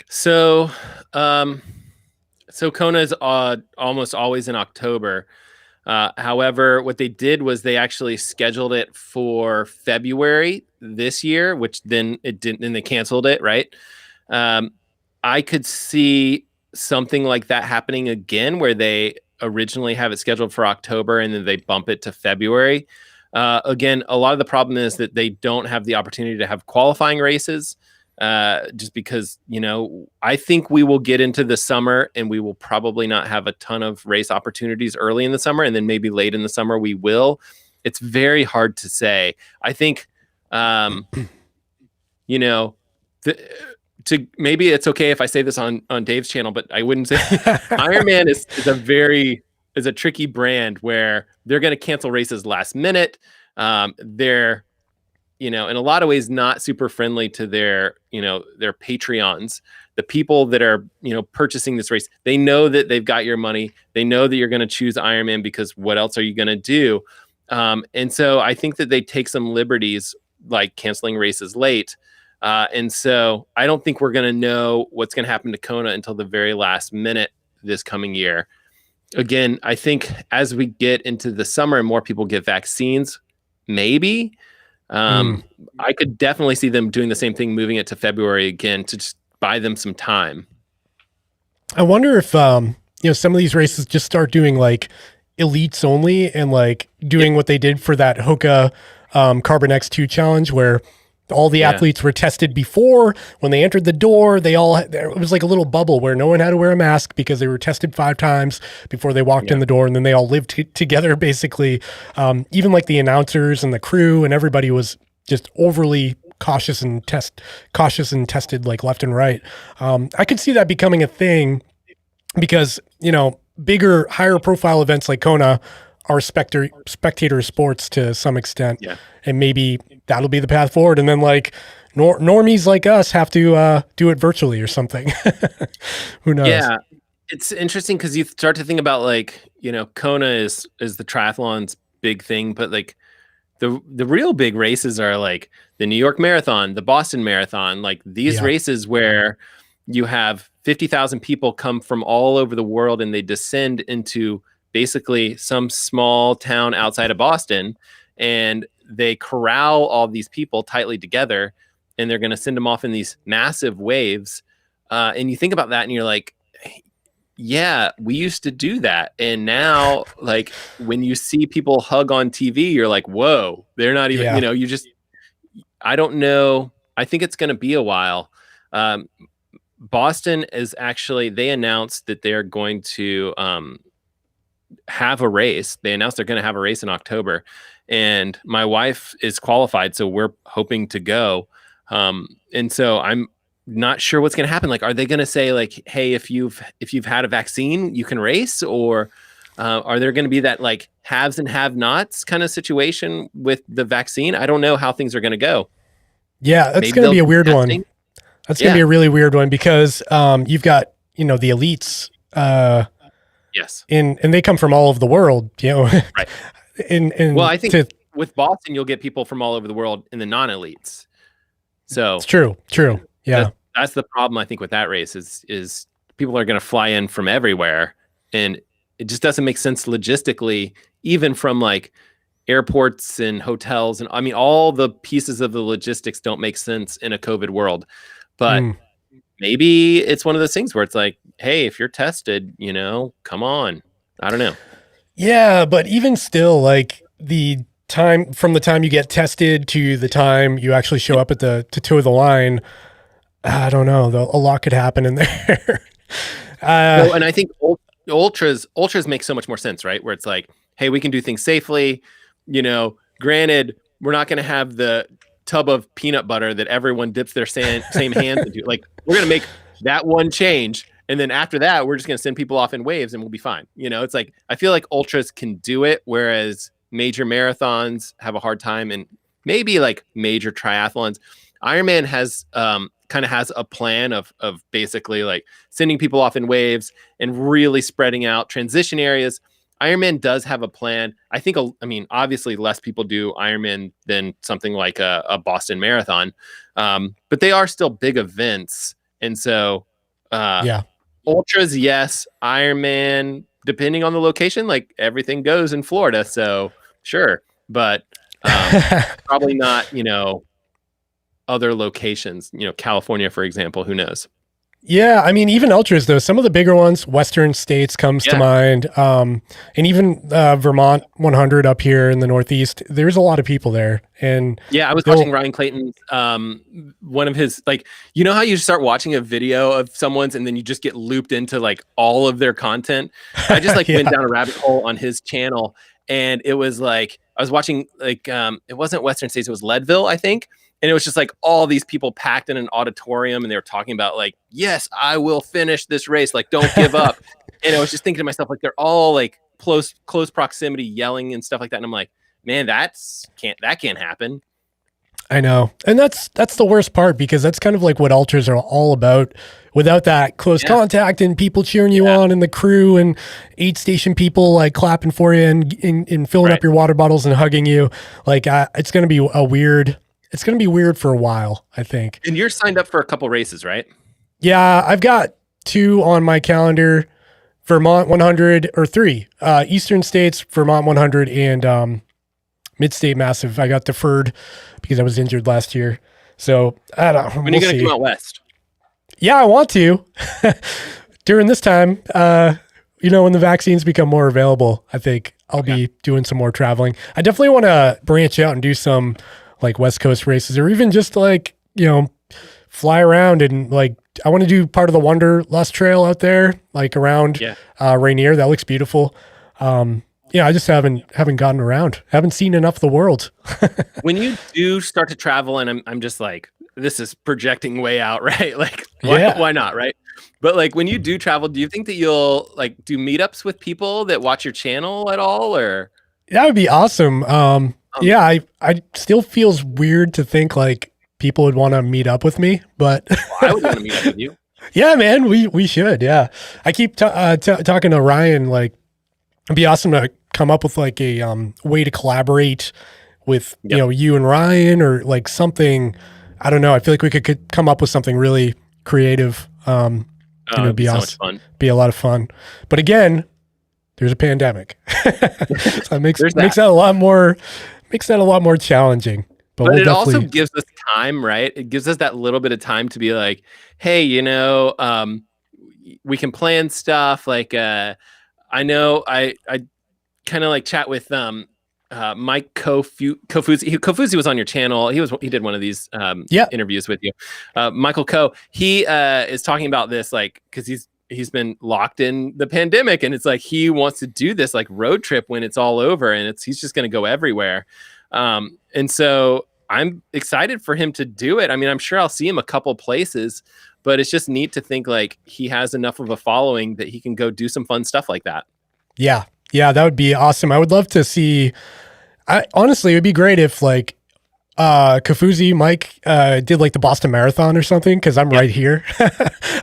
So Kona is almost always in October. However, what they did was they actually scheduled it for February this year, which then it didn't, and they canceled it. Right. I could see something like that happening again, where they originally have it scheduled for October and then they bump it to February. Again, a lot of the problem is that they don't have the opportunity to have qualifying races. Just because, I think we will get into the summer and we will probably not have a ton of race opportunities early in the summer. And then maybe late in the summer we will. It's very hard to say. I think, maybe it's okay if I say this on Dave's channel, but I wouldn't say Ironman is a tricky brand where they're going to cancel races last minute. They're, in a lot of ways, not super friendly to their Patreons, the people that are, purchasing this race. They know that they've got your money. They know that you're going to choose Ironman because what else are you going to do? And so I think that they take some liberties, like canceling races late. And so I don't think we're going to know what's going to happen to Kona until the very last minute this coming year. Again, I think as we get into the summer and more people get vaccines, maybe. I could definitely see them doing the same thing, moving it to February again to just buy them some time. I wonder if, some of these races just start doing like elites only and like doing what they did for that Hoka Carbon X2 challenge where all the athletes were tested before when they entered the door. It was like a little bubble where no one had to wear a mask because they were tested 5 times before they walked in the door. And then they all lived together, basically. Even like the announcers and the crew and everybody was just overly cautious and tested like left and right. I could see that becoming a thing because, bigger, higher profile events like Kona are spectator sports to some extent. Yeah. And maybe that'll be the path forward. And then like normies like us have to do it virtually or something. Who knows? Yeah. It's interesting because you start to think about like, Kona is the triathlon's big thing, but like the real big races are like the New York Marathon, the Boston Marathon, like these races where you have 50,000 people come from all over the world and they descend into basically some small town outside of Boston, and they corral all these people tightly together, and they're going to send them off in these massive waves. And you think about that and you're like, yeah, we used to do that. And now, like, when you see people hug on TV, you're like, whoa, they're not even, I don't know. I think it's going to be a while. Boston is actually, they announced that they're going to, have a race. They announced they're going to have a race in October, and my wife is qualified, so we're hoping to go. And so I'm not sure what's going to happen. Like, are they going to say like, hey, if you've had a vaccine, you can race, or are there going to be that like haves and have nots kind of situation with the vaccine. I don't know how things are going to go. Yeah, that's going to be a weird one. That's going to be a really weird one because you've got, the elites. Yes. And they come from all over the world, Right. Well, I think with Boston, you'll get people from all over the world in the non-elites. So it's true. Yeah. That's the problem, I think, with that race is people are going to fly in from everywhere. And it just doesn't make sense logistically, even from like airports and hotels. And I mean, all the pieces of the logistics don't make sense in a COVID world. But maybe it's one of those things where it's like, hey, if you're tested, come on. I don't know. Yeah, but even still, like the time from the time you get tested to the time you actually show up at to toe the line, I don't know. A lot could happen in there. And I think ultras make so much more sense, right? Where it's like, hey, we can do things safely. Granted, we're not going to have the tub of peanut butter that everyone dips their same hands into. Like, we're going to make that one change. And then after that, we're just going to send people off in waves and we'll be fine. It's like, I feel like ultras can do it, whereas major marathons have a hard time, and maybe like major triathlons. Ironman has kind of has a plan of basically like sending people off in waves and really spreading out transition areas. Ironman does have a plan. I think, obviously less people do Ironman than something like a Boston Marathon, but they are still big events. And so, ultras, yes. Ironman, depending on the location, like everything goes in Florida. So sure, but probably not, other locations, California, for example, who knows? Yeah. I mean, even ultras though, some of the bigger ones, Western states comes to mind. And even Vermont 100 up here in the Northeast, there's a lot of people there. And I was watching Ryan Clayton's, one of his, like, how you start watching a video of someone's and then you just get looped into like all of their content. I just like went down a rabbit hole on his channel, and it was like, I was watching like, it wasn't Western states, it was Leadville, I think. And it was just like all these people packed in an auditorium, and they were talking about like, yes, I will finish this race. Like, don't give up. And I was just thinking to myself, like, they're all like close proximity yelling and stuff like that. And I'm like, man, that can't happen. I know. And that's the worst part, because that's kind of like what ultras are all about. Without that close contact and people cheering you on, and the crew and aid station people like clapping for you and filling up your water bottles and hugging you. Like, it's going to be it's going to be weird for a while, I think. And you're signed up for a couple races, right? Yeah, I've got 2 on my calendar. Vermont 100, or 3. Eastern States, Vermont 100, and Mid-State Massive. I got deferred because I was injured last year. So, I don't know. When are you going to come out west? Yeah, I want to. During this time, when the vaccines become more available, I think I'll be doing some more traveling. I definitely want to branch out and do some like West Coast races, or even just like, fly around and like, I want to do part of the Wanderlust Trail out there, like around Rainier. That looks beautiful. I just haven't gotten around. Haven't seen enough of the world. When you do start to travel, and I'm just like, this is projecting way out, right? Like, why not, right? But like, when you do travel, do you think that you'll like do meetups with people that watch your channel at all, or? That would be awesome. I still feels weird to think like people would want to meet up with me, but I would want to meet up with you. Yeah, man, we should. Yeah. I keep talking to Ryan, like, it'd be awesome to come up with like a way to collaborate with, you and Ryan, or like something. I don't know. I feel like we could come up with something really creative. It'd be awesome. So much fun. Be a lot of fun. But again, there's a pandemic. So it makes that a lot more challenging. But it also gives us time, right? It gives us that little bit of time to be like, hey, we can plan stuff. Like, I know I kind of like chat with Mike Kofuzi. Kofuzi was on your channel. He did one of these interviews with you. Michael Ko, he is talking about this, like, because he's been locked in the pandemic, and it's like he wants to do this like road trip when it's all over, and he's just going to go everywhere. And so I'm excited for him to do it. I mean, I'm sure I'll see him a couple places, but it's just neat to think like he has enough of a following that he can go do some fun stuff like that. Yeah. Yeah, that would be awesome. I would love to see. Honestly, it would be great if like Kafuzi Mike did like the Boston Marathon or something, because I'm right here.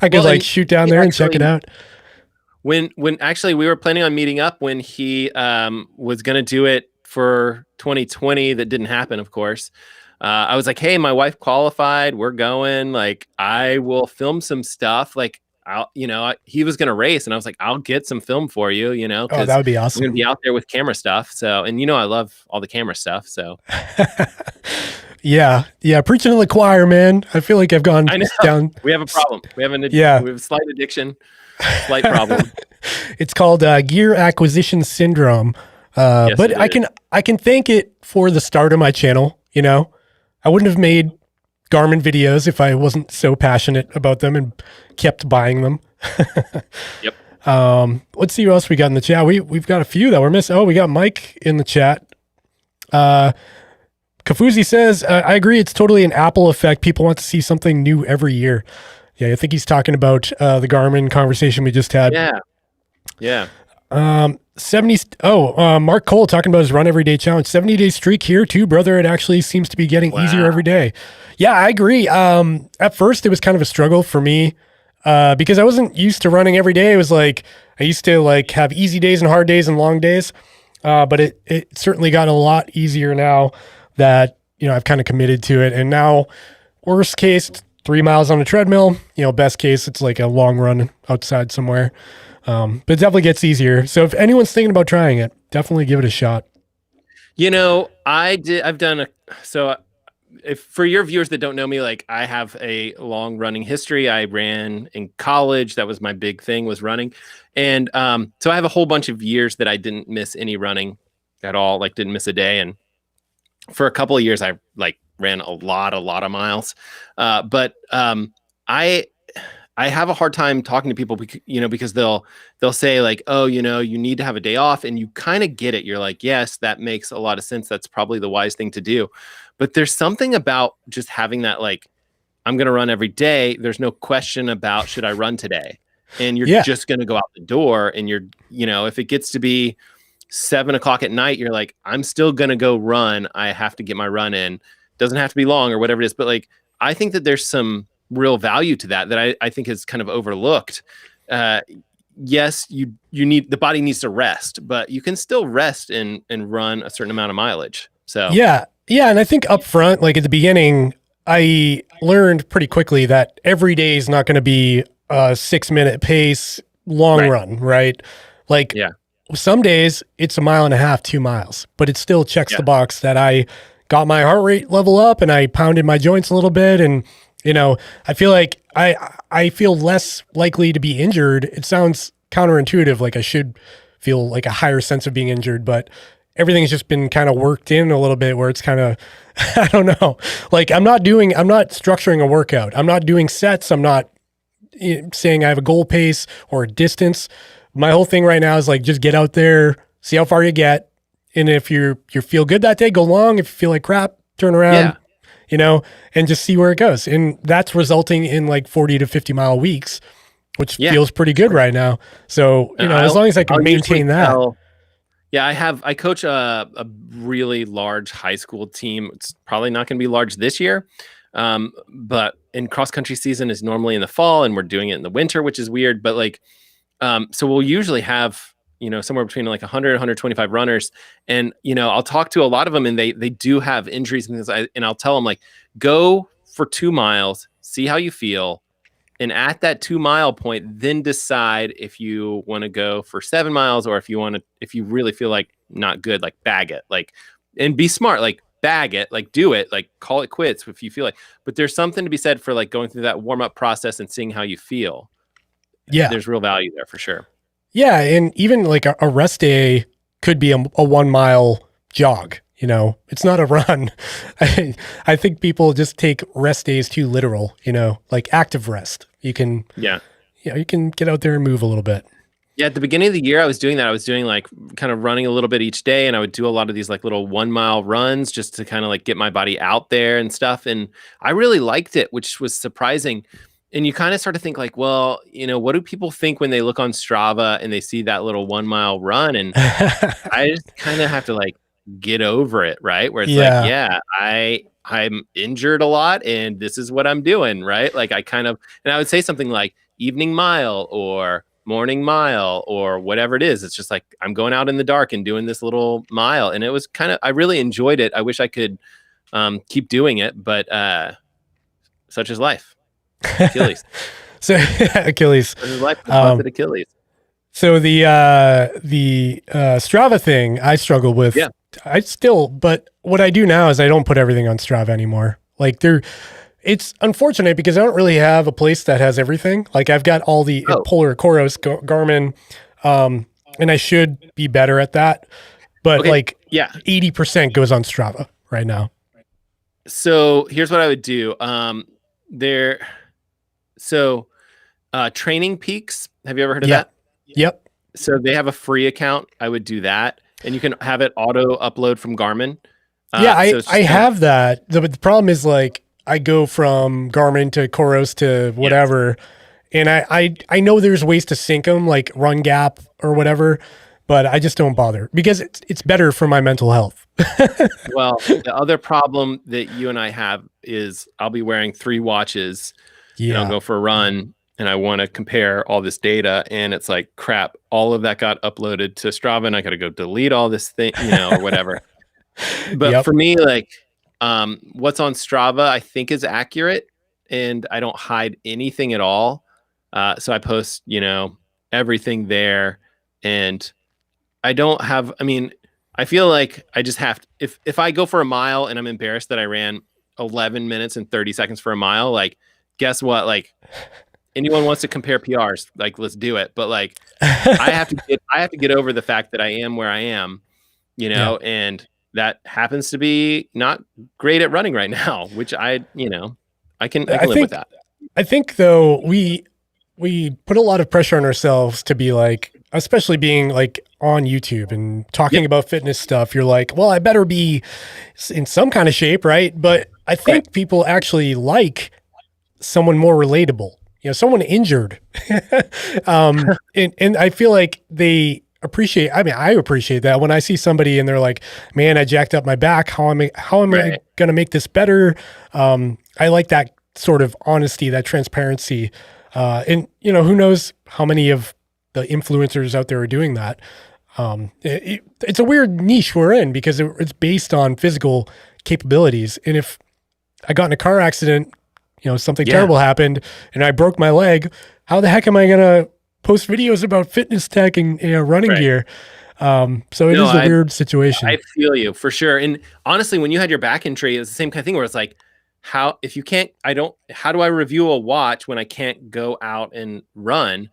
I could like shoot down there and check it out. When actually we were planning on meeting up when he was going to do it for 2020, that didn't happen, of course. I was like, hey, my wife qualified. We're going. Like, I will film some stuff. Like, he was going to race, and I was like, I'll get some film for you, Oh, that would be awesome. I'm going to be out there with camera stuff. So, and I love all the camera stuff. So, yeah, preaching to the choir, man. I feel like I've gone down. We have a problem. We have a slight addiction, slight problem. It's called gear acquisition syndrome. Yes, but I can thank it for the start of my channel. I wouldn't have made Garmin videos if I wasn't so passionate about them and kept buying them. Yep. Let's see what else we got in the chat. We've got a few that we're missing. Oh, we got Mike in the chat. Kafuzi says, I agree. It's totally an Apple effect. People want to see something new every year. Yeah, I think he's talking about the Garmin conversation we just had. Yeah. 70. Mark Cole talking about his run every day challenge. 70-day streak here too, brother. It actually seems to be getting easier every day. Yeah, I agree. At first it was kind of a struggle for me because I wasn't used to running every day. It was like I used to like have easy days and hard days and long days. But it certainly got a lot easier now that I've kind of committed to it. And now, worst case, 3 miles on a treadmill. Best case, it's like a long run outside somewhere. But it definitely gets easier. So if anyone's thinking about trying it, definitely give it a shot. If for your viewers that don't know me, like I have a long running history. I ran in college. That was my big thing, was running. And so I have a whole bunch of years that I didn't miss any running at all, like didn't miss a day. And for a couple of years, I like ran a lot of miles. But I have a hard time talking to people, because they'll say like, oh, you need to have a day off, and you kind of get it. You're like, yes, that makes a lot of sense. That's probably the wise thing to do. But there's something about just having that, like, I'm going to run every day. There's no question about, should I run today? And you're just going to go out the door, and if it gets to be 7:00 at night, you're like, I'm still going to go run. I have to get my run in. Doesn't have to be long or whatever it is. But like, I think that there's some real value to that I think is kind of overlooked. Yes, the body needs to rest, but you can still rest and run a certain amount of mileage. So yeah. And I think up front, like at the beginning, I learned pretty quickly that every day is not going to be a 6-minute pace long run, right? Like some days it's 1.5 miles, 2 miles, but it still checks the box that I got my heart rate level up and I pounded my joints a little bit. And I feel like I feel less likely to be injured. It sounds counterintuitive, like I should feel like a higher sense of being injured, but everything's just been kind of worked in a little bit where it's kind of, I don't know, like I'm not structuring a workout. I'm not doing sets. I'm not saying I have a goal pace or a distance. My whole thing right now is like, just get out there, see how far you get. And if you feel good that day, go long. If you feel like crap, turn around. And just see where it goes. And that's resulting in like 40 to 50 mile weeks, which feels pretty good right now. So, as long as I can maintain that. I coach a really large high school team. It's probably not going to be large this year. But in cross country season is normally in the fall, and we're doing it in the winter, which is weird. But like, so we'll usually have, somewhere between like 100, 125 runners. And, I'll talk to a lot of them, and they do have injuries and things. And I'll tell them like, go for 2 miles, see how you feel. And at that 2 mile point, then decide if you want to go for 7 miles, or if you really feel like not good, like bag it, like, and be smart, like bag it, like do it, like call it quits if you feel like, but there's something to be said for like going through that warm up process and seeing how you feel. Yeah. There's real value there for sure. Yeah. And even like a rest day could be a 1 mile jog. It's not a run. I think people just take rest days too literal, like active rest. You can get out there and move a little bit. Yeah. At the beginning of the year, I was doing that. I was doing like kind of running a little bit each day, and I would do a lot of these like little 1 mile runs just to kind of like get my body out there and stuff. And I really liked it, which was surprising. and you kind of start to think like, well, what do people think when they look on Strava and they see that little 1 mile run? And I just kind of have to like get over it, right? Where it's like, yeah, I'm injured a lot and this is what I'm doing, right? Like and I would say something like evening mile or morning mile or whatever it is. It's just like, I'm going out in the dark and doing this little mile. And it was I really enjoyed it. I wish I could keep doing it, but such is life. Achilles. So Achilles. Such is life. Achilles. So the Strava thing I struggle with. Yeah. But what I do now is I don't put everything on Strava anymore. Like it's unfortunate because I don't really have a place that has everything. Like I've got all the Polar, Coros, Garmin, and I should be better at that. But 80% goes on Strava right now. So here's what I would do. Training Peaks. Have you ever heard of that? Yep. So they have a free account. I would do that. And you can have it auto upload from Garmin. I have that. The problem is like I go from Garmin to Coros to whatever. And I know there's ways to sync them, like Run Gap or whatever, but I just don't bother because it's better for my mental health. Well, the other problem that you and I have is I'll be wearing 3 watches and I'll go for a run and I want to compare all this data and it's like, crap, all of that got uploaded to Strava and I got to go delete all this thing, or whatever. But for me, like what's on Strava, I think is accurate and I don't hide anything at all. So I post, everything there and I don't have, I feel like I just have to, if I go for a mile and I'm embarrassed that I ran 11 minutes and 30 seconds for a mile, like, guess what? Like anyone wants to compare PRs, like, let's do it. But like, I have to get over the fact that I am where I am, and that happens to be not great at running right now, which I can live with that. I think though, we put a lot of pressure on ourselves to be like, especially being like on YouTube and talking about fitness stuff. You're like, well, I better be in some kind of shape, right? But I think people actually like someone more relatable, someone injured. And I feel like they appreciate, I appreciate that when I see somebody and they're like, man, I jacked up my back. How am I going to make this better? I like that sort of honesty, that transparency. And who knows how many of the influencers out there are doing that. It's a weird niche we're in because it's based on physical capabilities. And if I got in a car accident, something terrible happened and I broke my leg, how the heck am I going to post videos about fitness tech and running gear? So it is a weird situation. I feel you for sure. And honestly, when you had your back injury, it's the same kind of thing where it's like, how do I review a watch when I can't go out and run?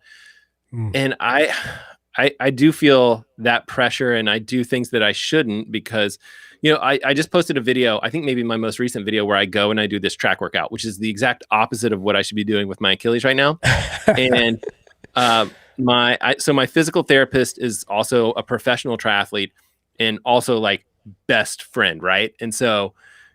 And I do feel that pressure and I do things that I shouldn't because, I just posted a video, I think maybe my most recent video where I go and I do this track workout, which is the exact opposite of what I should be doing with my Achilles right now. And my physical therapist is also a professional triathlete and also like best friend. Right. And so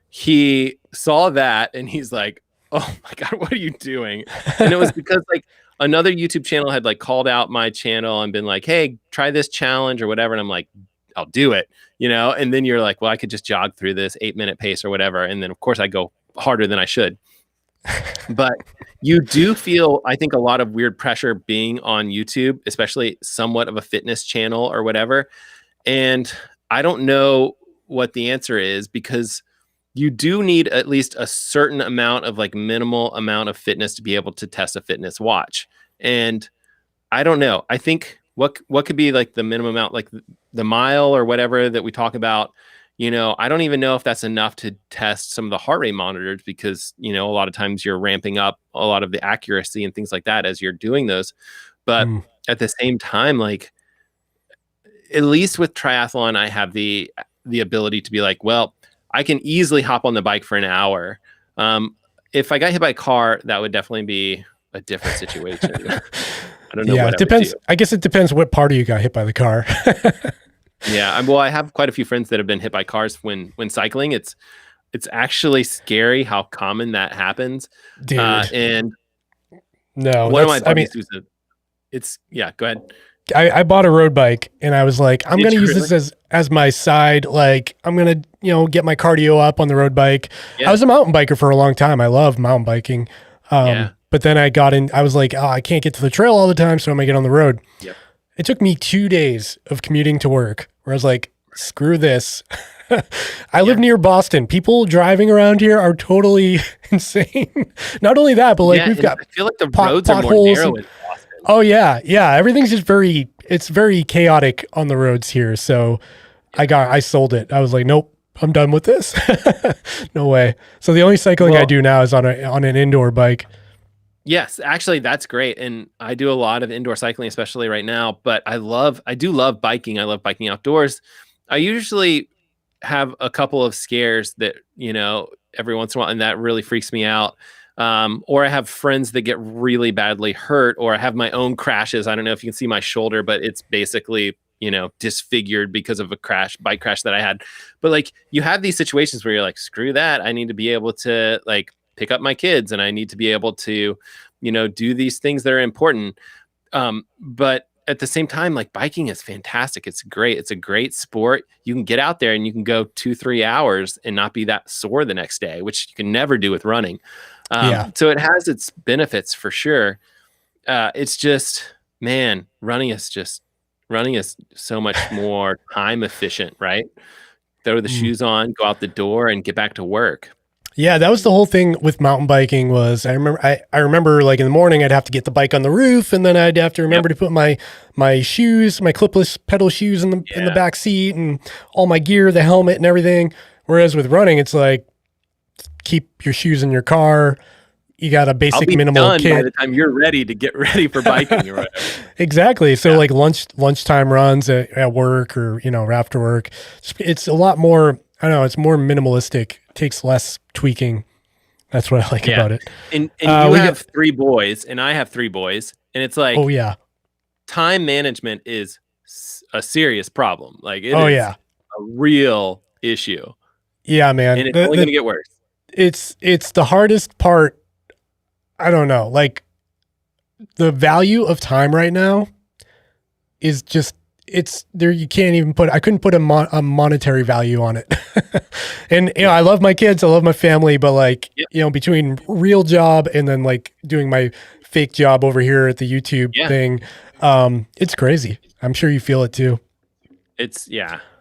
he saw that and he's like, oh my God, what are you doing? And it was because like another YouTube channel had like called out my channel and been like, hey, try this challenge or whatever. And I'm like, I'll do it, and then you're like, well, I could just jog through this 8-minute pace or whatever. And then of course I go harder than I should. But you do feel, I think, a lot of weird pressure being on YouTube, especially somewhat of a fitness channel or whatever. And I don't know what the answer is because you do need at least a certain amount of like minimal amount of fitness to be able to test a fitness watch. And I don't know. I think what could be like the minimum amount, like the mile or whatever that we talk about, I don't even know if that's enough to test some of the heart rate monitors because, a lot of times you're ramping up a lot of the accuracy and things like that as you're doing those. But at the same time, like at least with triathlon, I have the ability to be like, well, I can easily hop on the bike for an hour. If I got hit by a car, that would definitely be a different situation. I don't know. Yeah, it depends. I guess it depends what part of you got hit by the car. Yeah, well, I have quite a few friends that have been hit by cars when cycling. It's actually scary how common that happens. Dude. And No, One of my buddies who's go ahead. I bought a road bike and I was like, I'm going to use this as my side. Like I'm going to, get my cardio up on the road bike. Yeah. I was a mountain biker for a long time. I love mountain biking. But then I was like, I can't get to the trail all the time. So I'm going to get on the road. Yep. It took me 2 days of commuting to work where I was like, screw this. I live near Boston. People driving around here are totally insane. Not only that, but like we've got, I feel like the roads are more narrow in Boston. Oh yeah. Yeah. Everything's just it's very chaotic on the roads here. So I sold it. I was like, nope, I'm done with this. No way. So the only cycling I do now is on an indoor bike. Yes, actually that's great. And I do a lot of indoor cycling, especially right now, but I do love biking. I love biking outdoors. I usually have a couple of scares that, every once in a while, and that really freaks me out. Or I have friends that get really badly hurt, or I have my own crashes. I don't know if you can see my shoulder, but it's basically, disfigured because of a bike crash that I had. But like, you have these situations where you're like, screw that. I need to be able to like pick up my kids, and I need to be able to, do these things that are important. But at the same time, like biking is fantastic. It's great. It's a great sport. You can get out there and you can go 2-3 hours and not be that sore the next day, which you can never do with running. So it has its benefits for sure. It's just, man, running is so much more time efficient, right? Throw the shoes on, go out the door and get back to work. Yeah, that was the whole thing with mountain biking was I remember like in the morning I'd have to get the bike on the roof, and then I'd have to remember to put my shoes, my clipless pedal shoes in the back seat, and all my gear, the helmet and everything. Whereas with running, it's like keep your shoes in your car. You got a basic minimal kit. By the time you're ready to get ready for biking or whatever. Exactly. So like lunchtime runs at work or after work, it's a lot more. I don't know. It's more minimalistic. Takes less tweaking. That's what I like about it. And you have 3 boys, and I have 3 boys, and it's like, time management is a serious problem. Like it is a real issue. Yeah, man. And it's only going to get worse. It's the hardest part. I don't know. Like the value of time right now is just, it's there. You can't even I couldn't put a monetary value on it. And, I love my kids. I love my family, but like, between real job and then like doing my fake job over here at the YouTube thing, it's crazy. I'm sure you feel it too.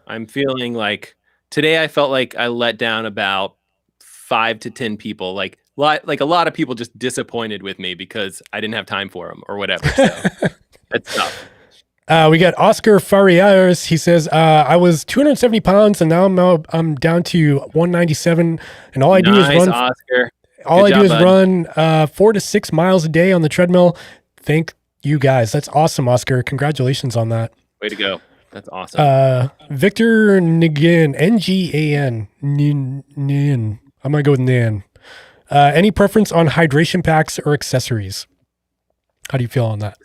I'm feeling like today I felt like I let down about 5 to 10 people, like a lot of people just disappointed with me because I didn't have time for them or whatever. So that's tough. We got Oscar Farias. He says, I was 270 pounds and now I'm down to 197. And all I do is run. Oscar. All I do is run 4 to 6 miles a day on the treadmill. Thank you guys. That's awesome, Oscar. Congratulations on that. Way to go. That's awesome. Victor Ngan, Ngan. Nin. I'm going to go with Nan. Any preference on hydration packs or accessories? How do you feel on that?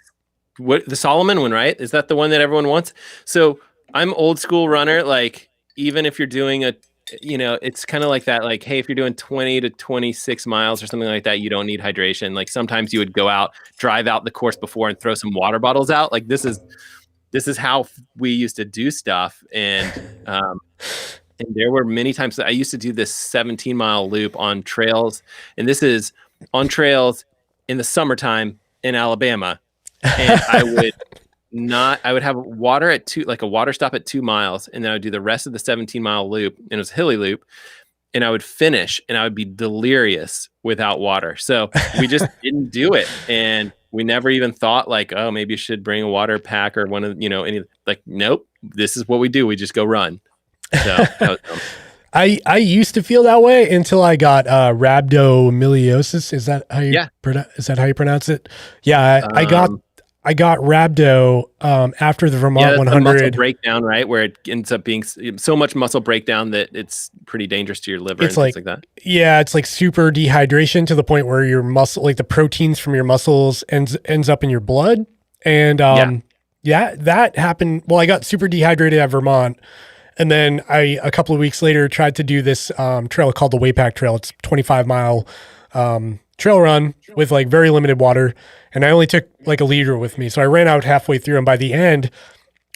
What, the Solomon one, right? Is that the one that everyone wants? So I'm old school runner. Like, even if you're doing it's kind of like that. Like, hey, if you're doing 20 to 26 miles or something like that, you don't need hydration. Like sometimes you would go out, drive out the course before and throw some water bottles out. Like this is how we used to do stuff. And there were many times that I used to do this 17-mile loop on trails. And this is on trails in the summertime in Alabama. And I would have water at a water stop at 2 miles. And then I would do the rest of the 17-mile loop, and it was a hilly loop. And I would finish and I would be delirious without water. So we just didn't do it. And we never even thought like, oh, maybe you should bring a water pack or one of, nope, this is what we do. We just go run. So that was dumb. I used to feel that way until I got rhabdomyolysis. Is that how you pronounce it? Yeah, I got rhabdo after the Vermont 100 muscle breakdown, right? Where it ends up being so much muscle breakdown that it's pretty dangerous to your liver and things like that. Yeah, it's like super dehydration to the point where your muscle, like the proteins from your muscles, ends up in your blood. And that happened. Well, I got super dehydrated at Vermont. And then a couple of weeks later tried to do this trail called the Waypack Trail. It's 25-mile trail run with like very limited water, and I only took like a liter with me. So I ran out halfway through, and by the end,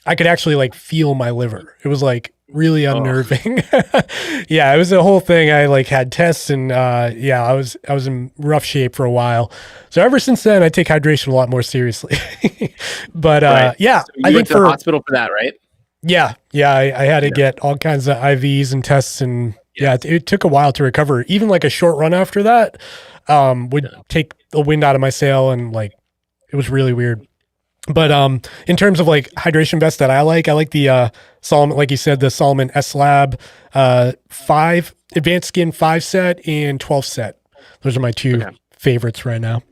I could actually like feel my liver. It was like really unnerving. Yeah, it was a whole thing. I like had tests, and yeah, I was in rough shape for a while. So ever since then, I take hydration a lot more seriously. But yeah, so you went to the hospital for that, right? Yeah, I had to get all kinds of IVs and tests, and yeah, it took a while to recover. Even like a short run after that would take the wind out of my sail, and like it was really weird. But in terms of like hydration vests that I like the Salomon, like you said, the Salomon S Lab 5 Advanced Skin 5 set and 12 set. Those are my two favorites right now.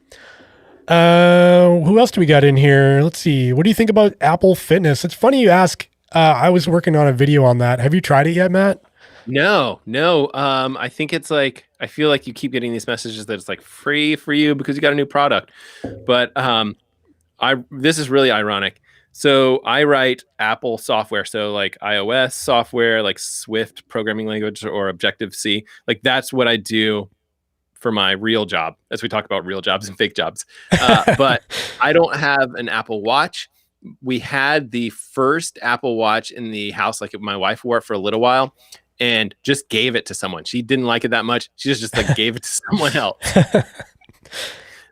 Who else do we got in here? Let's see. What do you think about Apple Fitness? It's funny you ask. I was working on a video on that. Have you tried it yet, Matt? No. I think it's like, I feel like you keep getting these messages that it's like free for you because you got a new product. But this is really ironic. So I write Apple software. So like iOS software, like Swift programming language or Objective-C. Like that's what I do for my real job, as we talk about real jobs and fake jobs. But I don't have an Apple Watch. We had the first Apple Watch in the house. Like my wife wore it for a little while and just gave it to someone. She didn't like it that much. She just like gave it to someone else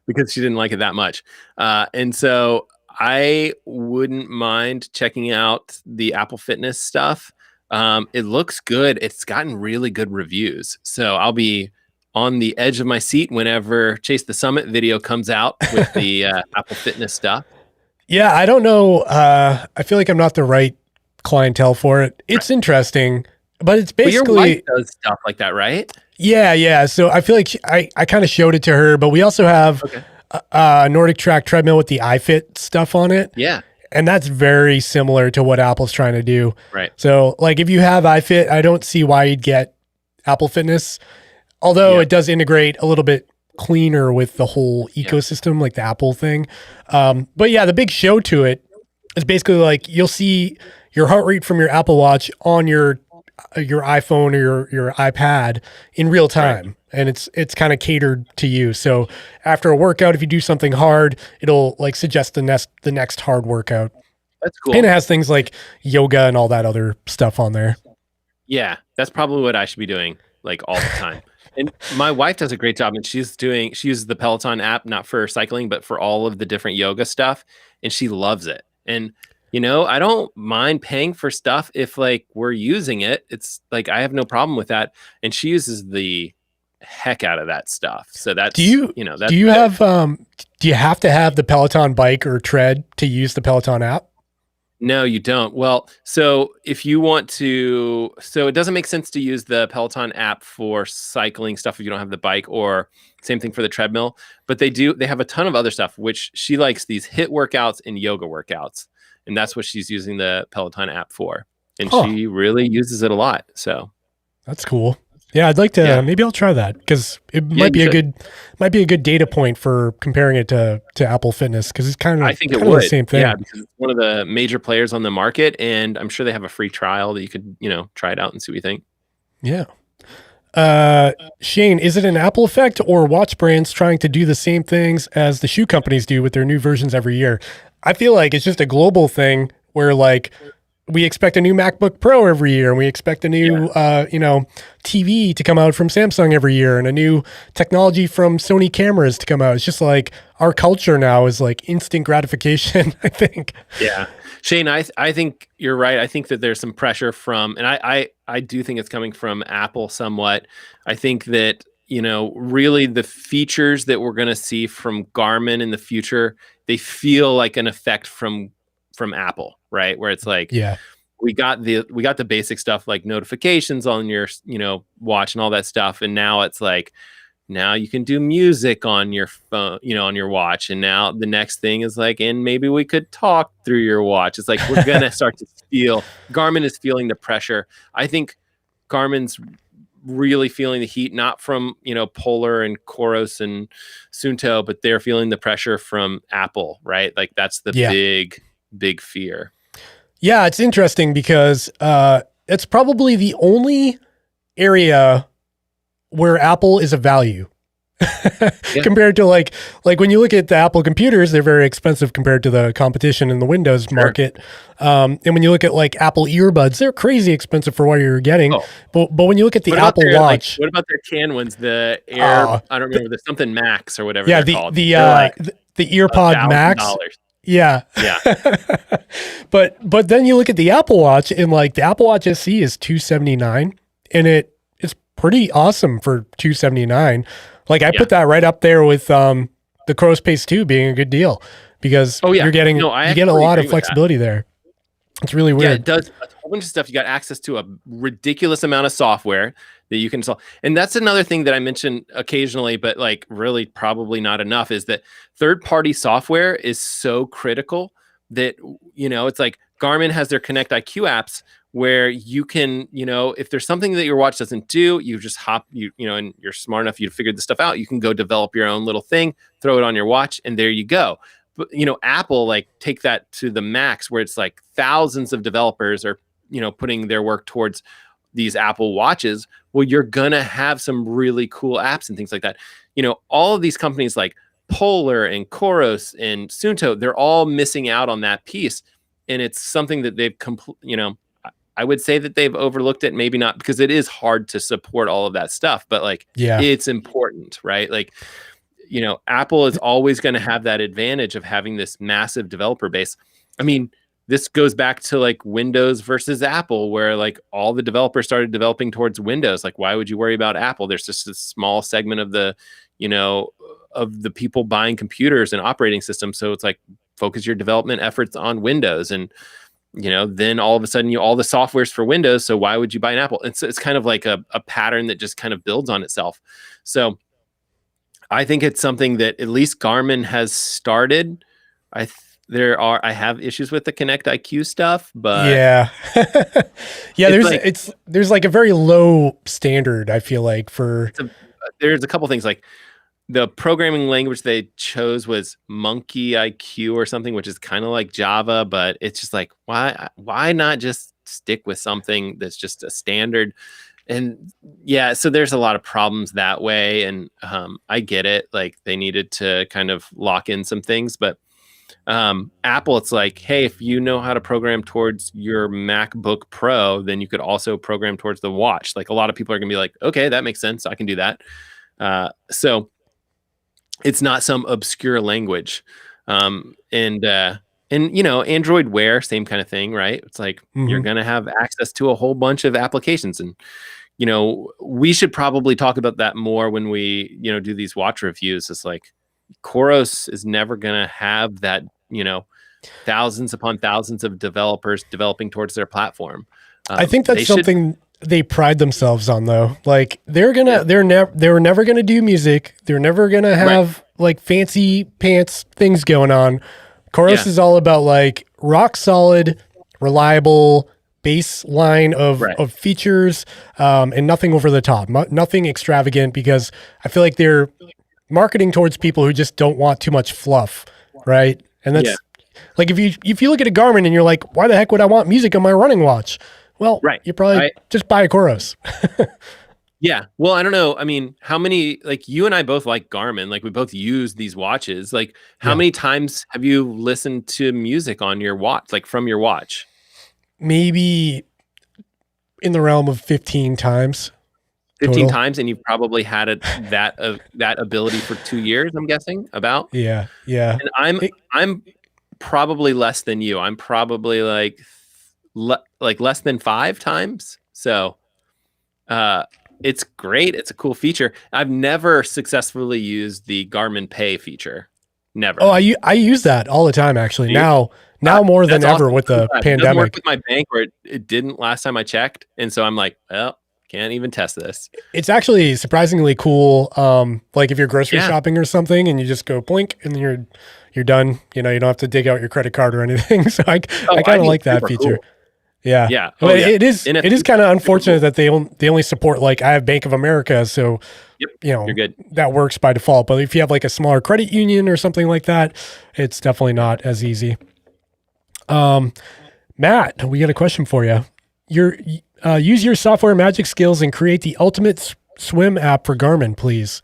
because she didn't like it that much. And so I wouldn't mind checking out the Apple Fitness stuff. It looks good. It's gotten really good reviews. So I'll be on the edge of my seat whenever Chase the Summit video comes out with the Apple Fitness stuff. Yeah, I don't know. I feel like I'm not the right clientele for it. It's interesting, but it's basically... But your wife does stuff like that, right? Yeah. So I feel like I kind of showed it to her, but we also have a Nordic Track treadmill with the iFit stuff on it. Yeah. And that's very similar to what Apple's trying to do. Right. So like if you have iFit, I don't see why you'd get Apple Fitness, although it does integrate a little bit cleaner with the whole ecosystem, like the Apple thing. But yeah, the big show to it is basically like you'll see your heart rate from your Apple Watch on your iPhone or your iPad in real time. Right. And it's kind of catered to you. So after a workout, if you do something hard, it'll like suggest the next hard workout. That's cool. And it has things like yoga and all that other stuff on there. Yeah, that's probably what I should be doing like all the time. And my wife does a great job, and she uses the Peloton app, not for cycling, but for all of the different yoga stuff. And she loves it. And, you know, I don't mind paying for stuff if like we're using it. It's like, I have no problem with that. And she uses the heck out of that stuff. So that's, do you have to have the Peloton bike or tread to use the Peloton app? No, you don't. Well, so if you want to, so it doesn't make sense to use the Peloton app for cycling stuff if you don't have the bike, or same thing for the treadmill. But they have a ton of other stuff, which she likes, these HIIT workouts and yoga workouts. And that's what she's using the Peloton app for. And she really uses it a lot. So that's cool. Yeah, I'd like to. Maybe I'll try that because it might be a good data point for comparing it to Apple Fitness, because it's kind of the same thing. Yeah, because it's one of the major players on the market, and I'm sure they have a free trial that you could try it out and see what you think. Yeah. Shane, is it an Apple effect or watch brands trying to do the same things as the shoe companies do with their new versions every year? I feel like it's just a global thing where like we expect a new MacBook Pro every year, and we expect a new, TV to come out from Samsung every year, and a new technology from Sony cameras to come out. It's just like our culture now is like instant gratification, I think. Yeah. Shane, I think you're right. I think that there's some pressure from, and I do think it's coming from Apple somewhat. I think that, really the features that we're going to see from Garmin in the future, they feel like an effect from Apple, right? Where it's like, we got the basic stuff like notifications on your, watch and all that stuff. And now it's like, now you can do music on your phone, on your watch. And now the next thing is like, and maybe we could talk through your watch. It's like, we're going to start to feel, Garmin is feeling the pressure. I think Garmin's really feeling the heat, not from, Polar and Koros and Sunto, but they're feeling the pressure from Apple, right? Like that's the big fear. Yeah, it's interesting because it's probably the only area where Apple is a value. compared to like when you look at the Apple computers, they're very expensive compared to the competition in the Windows market. And when you look at like Apple earbuds, they're crazy expensive for what you're getting. But when you look at the Apple Watch, what about their can ones? The Air, I don't remember, the something Max or whatever they're called. The EarPod Max. Yeah. But then you look at the Apple Watch, and like the Apple Watch SE is $279, and it's pretty awesome for $279. Like I put that right up there with the Crow Space 2 being a good deal, because you get a lot of flexibility there. It's really weird. Yeah, it does a whole bunch of stuff. You got access to a ridiculous amount of software that you can install. And that's another thing that I mention occasionally, but like really probably not enough, is that third-party software is so critical that, it's like Garmin has their Connect IQ apps where you can, if there's something that your watch doesn't do, you just and you're smart enough, you figured this stuff out, you can go develop your own little thing, throw it on your watch, and there you go. But, Apple, like, take that to the max, where it's like thousands of developers are, putting their work towards these Apple watches. Well, you're going to have some really cool apps and things like that. All of these companies like Polar and Koros and Sunto, they're all missing out on that piece. And it's something that they've I would say that they've overlooked it, maybe not, because it is hard to support all of that stuff, but like, it's important, right? Like, Apple is always going to have that advantage of having this massive developer base. I mean, this goes back to like Windows versus Apple, where like all the developers started developing towards Windows. Like, why would you worry about Apple? There's just a small segment of the, of the people buying computers and operating systems. So it's like, focus your development efforts on Windows, and then all of a sudden all the software's for Windows. So why would you buy an Apple? It's kind of like a pattern that just kind of builds on itself. So I think it's something that at least Garmin has started. I have issues with the Connect IQ stuff, but there's like a very low standard, I feel like, for there's a couple things. Like the programming language they chose was Monkey IQ or something, which is kind of like Java, but it's just like, why not just stick with something that's just a standard? And so there's a lot of problems that way. And I get it. Like they needed to kind of lock in some things, but Apple, it's like, hey, if you know how to program towards your MacBook Pro, then you could also program towards the watch. Like a lot of people are gonna be like, okay, that makes sense, I can do that. So it's not some obscure language. And Android Wear, same kind of thing, right? It's like you're gonna have access to a whole bunch of applications, and we should probably talk about that more when we do these watch reviews. It's like Koros is never gonna have that thousands upon thousands of developers developing towards their platform. I think that's something they pride themselves on, though. Like they were never gonna do music. They're never gonna have like fancy pants things going on. Koros is all about like rock solid, reliable baseline of features, and nothing over the top, nothing extravagant, because I feel like they're marketing towards people who just don't want too much fluff, right? And that's like if you look at a Garmin and you're like, why the heck would I want music on my running watch? Well, you probably just buy a Koros. Yeah. Well, I don't know. I mean, how many, like you and I both like Garmin, like we both use these watches. Like how many times have you listened to music on your watch, like from your watch? Maybe in the realm of 15 times. 15 times, and you've probably had that ability for 2 years, I'm guessing, about. Yeah. And I'm probably less than you. I'm probably like less than 5 times. So it's great. It's a cool feature. I've never successfully used the Garmin Pay feature. Never. Oh, I use that all the time, actually. Now more than ever with the pandemic. It doesn't work with my bank, where it didn't last time I checked. And so I'm like, well, can't even test this. It's actually surprisingly cool. Like if you're grocery shopping or something and you just go blink and then you're done. You don't have to dig out your credit card or anything. So I kind of like that feature. Cool. Yeah. But it is kind of unfortunate that they only support, like, I have Bank of America, so you're good. That works by default. But if you have like a smaller credit union or something like that, it's definitely not as easy. Matt, we got a question for you. Use your software magic skills and create the ultimate swim app for Garmin, please.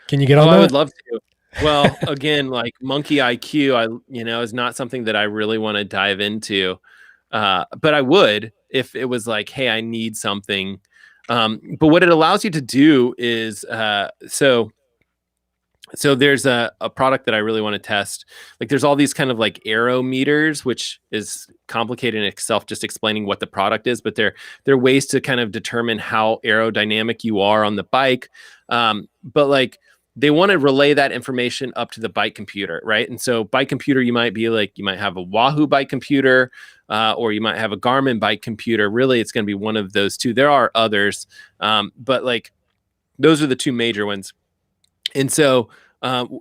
Can you get on Oh, that? I would love to. Well, again, like monkey IQ, is not something that I really want to dive into. But I would if it was like, hey, I need something. But what it allows you to do is, so there's a product that I really want to test. Like there's all these kind of like arrow meters, which is complicated in itself, just explaining what the product is, but they're ways to kind of determine how aerodynamic you are on the bike. But like they want to relay that information up to the bike computer, right? And so bike computer, you might have a Wahoo bike computer, or you might have a Garmin bike computer. Really, it's going to be one of those two. There are others, but like those are the two major ones. And so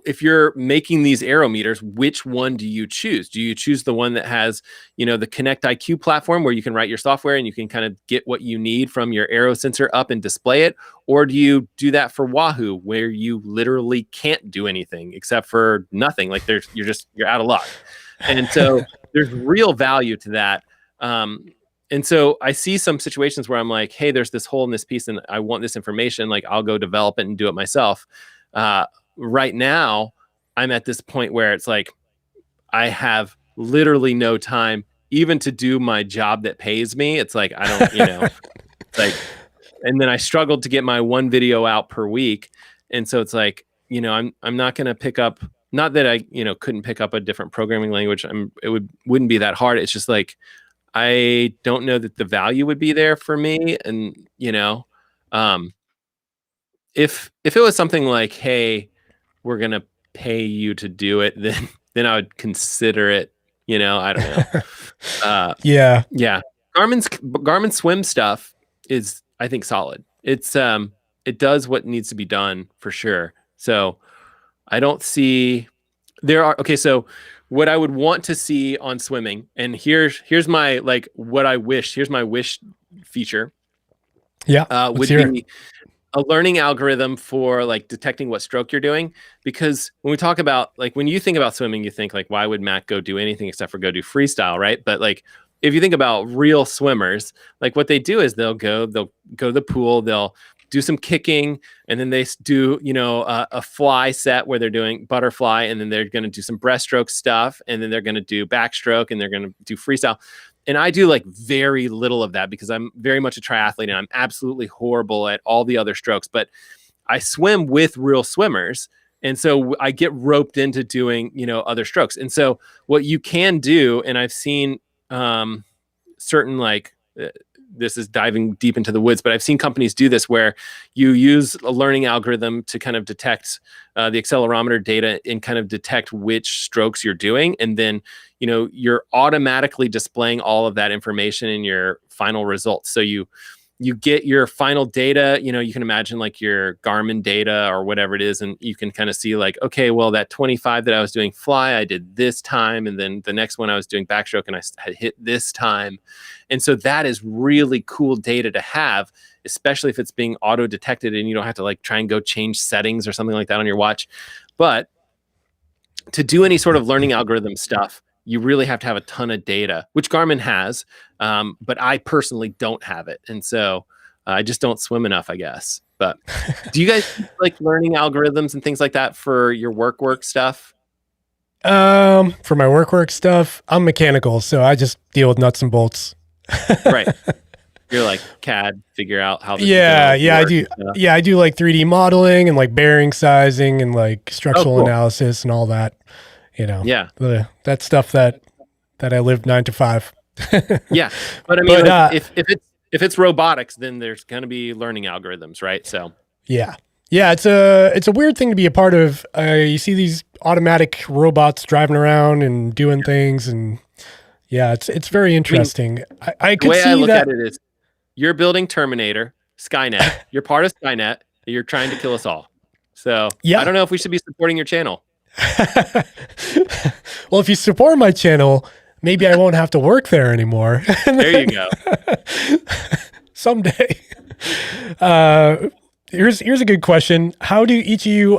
if you're making these arrow meters, which one do you choose? Do you choose the one that has, the Connect IQ platform where you can write your software and you can kind of get what you need from your arrow sensor up and display it? Or do you do that for Wahoo where you literally can't do anything except for nothing? Like you're out of luck. And so there's real value to that. And so I see some situations where I'm like, hey, there's this hole in this piece and I want this information. Like I'll go develop it and do it myself. Right now, I'm at this point where it's like I have literally no time even to do my job that pays me. It's like I don't, it's like, and then I struggled to get my one video out per week, and so it's like, I'm not going to pick up. Not that I couldn't pick up a different programming language. Wouldn't be that hard. It's just like I don't know that the value would be there for me, and if it was something like, hey, we're gonna pay you to do it, then I would consider it. I don't know. Yeah. Garmin swim stuff is, I think, solid. It's it does what needs to be done for sure. So I don't see so what I would want to see on swimming, and here's my here's my wish feature. Yeah. Would be a learning algorithm for like detecting what stroke you're doing. Because when we talk about when you think about swimming, you think like, why would Matt go do anything except for go do freestyle, right? But like if you think about real swimmers, like what they do is they'll go to the pool, they'll do some kicking, and then they do a fly set where they're doing butterfly, and then they're going to do some breaststroke stuff, and then they're going to do backstroke, and they're going to do freestyle. And I do like very little of that because I'm very much a triathlete and I'm absolutely horrible at all the other strokes, but I swim with real swimmers. And so I get roped into doing, other strokes. And so what you can do, and I've seen certain this is diving deep into the woods, but I've seen companies do this where you use a learning algorithm to kind of detect the accelerometer data and kind of detect which strokes you're doing. And then, you're automatically displaying all of that information in your final results. So you get your final data, you can imagine like your Garmin data or whatever it is. And you can kind of see like, okay, well, that 25 that I was doing fly, I did this time. And then the next one I was doing backstroke and I had hit this time. And so that is really cool data to have, especially if it's being auto detected and you don't have to try and go change settings or something like that on your watch. But to do any sort of learning algorithm stuff, you really have to have a ton of data, which Garmin has, but I personally don't have it. And so I just don't swim enough, I guess. But do you guys like learning algorithms and things like that for your work stuff? For my work stuff, I'm mechanical, so I just deal with nuts and bolts. Right. You're like CAD, figure out how this I do. Yeah, I do like 3D modeling and like bearing sizing and like structural analysis and all that. Yeah, that stuff that I lived 9 to 5. Yeah, but I mean, if it's robotics, then there's going to be learning algorithms, right? So yeah, it's a weird thing to be a part of. You see these automatic robots driving around and doing things, and yeah, it's very interesting. I could see that. The way I look at it is, you're building Terminator, Skynet. You're part of Skynet. You're trying to kill us all. So yeah. I don't know if we should be supporting your channel. Well, if you support my channel, maybe I won't have to work there anymore. There you go. Someday. Here's a good question. How do each of you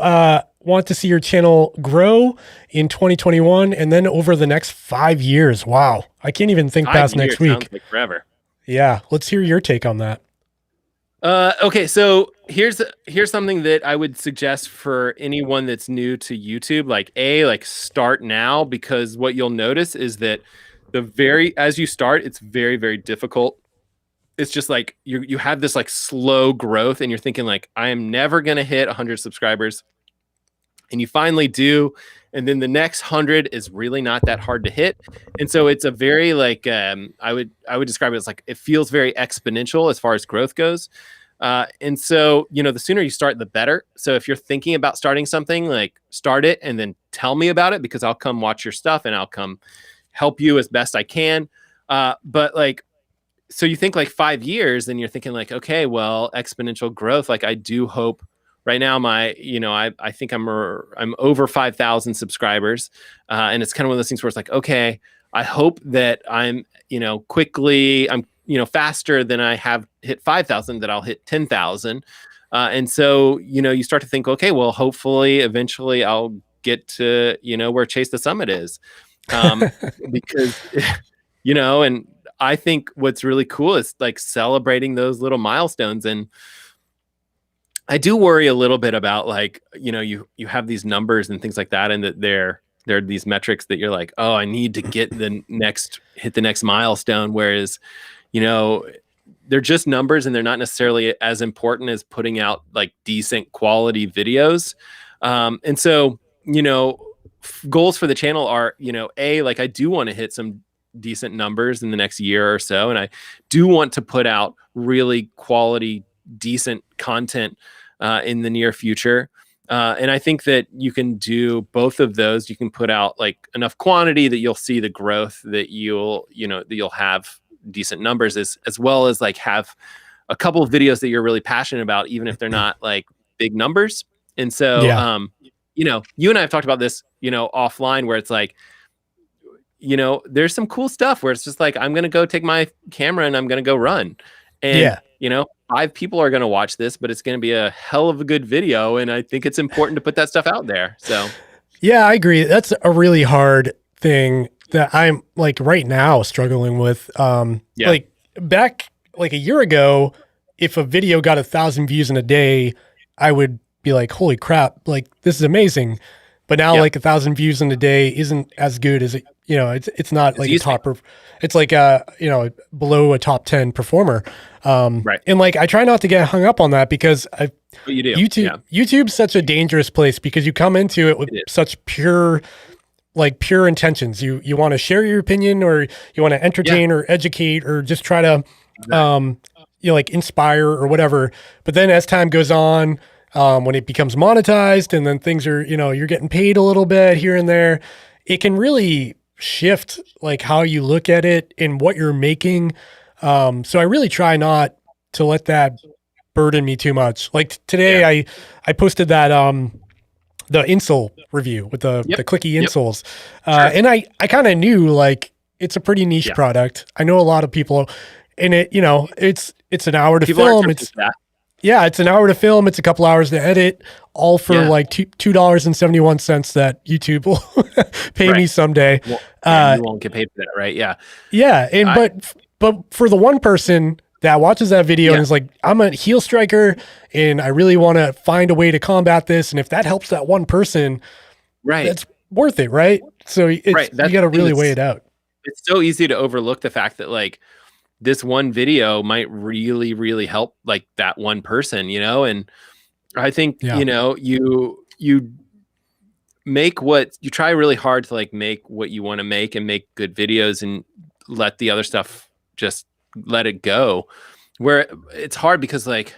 want to see your channel grow in 2021 and then over the next 5 years? Wow. I can't even think past next week. Sounds like forever. Yeah. Let's hear your take on that. Okay. So here's something that I would suggest for anyone that's new to YouTube. Like start now, because what you'll notice is that as you start, it's very, very difficult. It's just like you have this like slow growth, and you're thinking like, I am never going to hit 100 subscribers. And you finally do, and then the next 100 is really not that hard to hit. And so it's a very like I would describe it as like, it feels very exponential as far as growth goes. And so, the sooner you start, the better. So if you're thinking about starting something, like, start it and then tell me about it, because I'll come watch your stuff and I'll come help you as best I can. But like, so you think like 5 years, and you're thinking like, okay, well, exponential growth. Like, I do hope right now I think I'm over 5,000 subscribers. And it's kind of one of those things where it's like, okay, I hope that I'm faster than I have hit 5,000, that I'll hit 10,000. And so, you start to think, okay, well, hopefully eventually I'll get to, where Chase the Summit is. Because, and I think what's really cool is like celebrating those little milestones. And I do worry a little bit about like, you have these numbers and things like that, and that there are these metrics that you're like, oh, I need to hit the next milestone. Whereas, they're just numbers, and they're not necessarily as important as putting out like decent quality videos. And so, goals for the channel are, like, I do want to hit some decent numbers in the next year or so. And I do want to put out really quality, decent content in the near future. And I think that you can do both of those. You can put out like enough quantity that you'll see the growth, that you'll have decent numbers, as well as like have a couple of videos that you're really passionate about, even if they're not like big numbers. And so, you and I have talked about this, offline, where it's like, there's some cool stuff where it's just like, I'm going to go take my camera and I'm going to go run. And, 5 people are going to watch this, but it's going to be a hell of a good video. And I think it's important to put that stuff out there. So, yeah, I agree. That's a really hard thing that I'm like right now struggling with. Like back like a year ago, if a video got 1,000 views in a day, I would be like, holy crap, like this is amazing. But now like 1,000 views in a day isn't as good as it, it's not like a top, it's like below a top 10 performer. Right. And like, I try not to get hung up on that, because YouTube's such a dangerous place, because you come into it with such pure intentions. You want to share your opinion, or you want to entertain or educate, or just try to, like inspire or whatever. But then as time goes on, when it becomes monetized, and then things are, you're getting paid a little bit here and there, it can really shift like how you look at it and what you're making. So I really try not to let that burden me too much. Like today I posted that, the insole review with the clicky insoles. And I kind of knew like it's a pretty niche product. I know a lot of people, and it, it's an hour to film. It's an hour to film. It's a couple hours to edit, all for like $2.71 that YouTube will pay me someday. Well, you won't get paid for that, right? Yeah. Yeah. And, but for the one person that watches that video and is like, I'm a heel striker and I really want to find a way to combat this. And if that helps that one person, it's worth it. Right. So you got to really weigh it out. It's so easy to overlook the fact that like, this one video might really, really help like that one person, and I think, you make you try really hard to like make what you want to make and make good videos, and let the other stuff just let it go, where it's hard, because like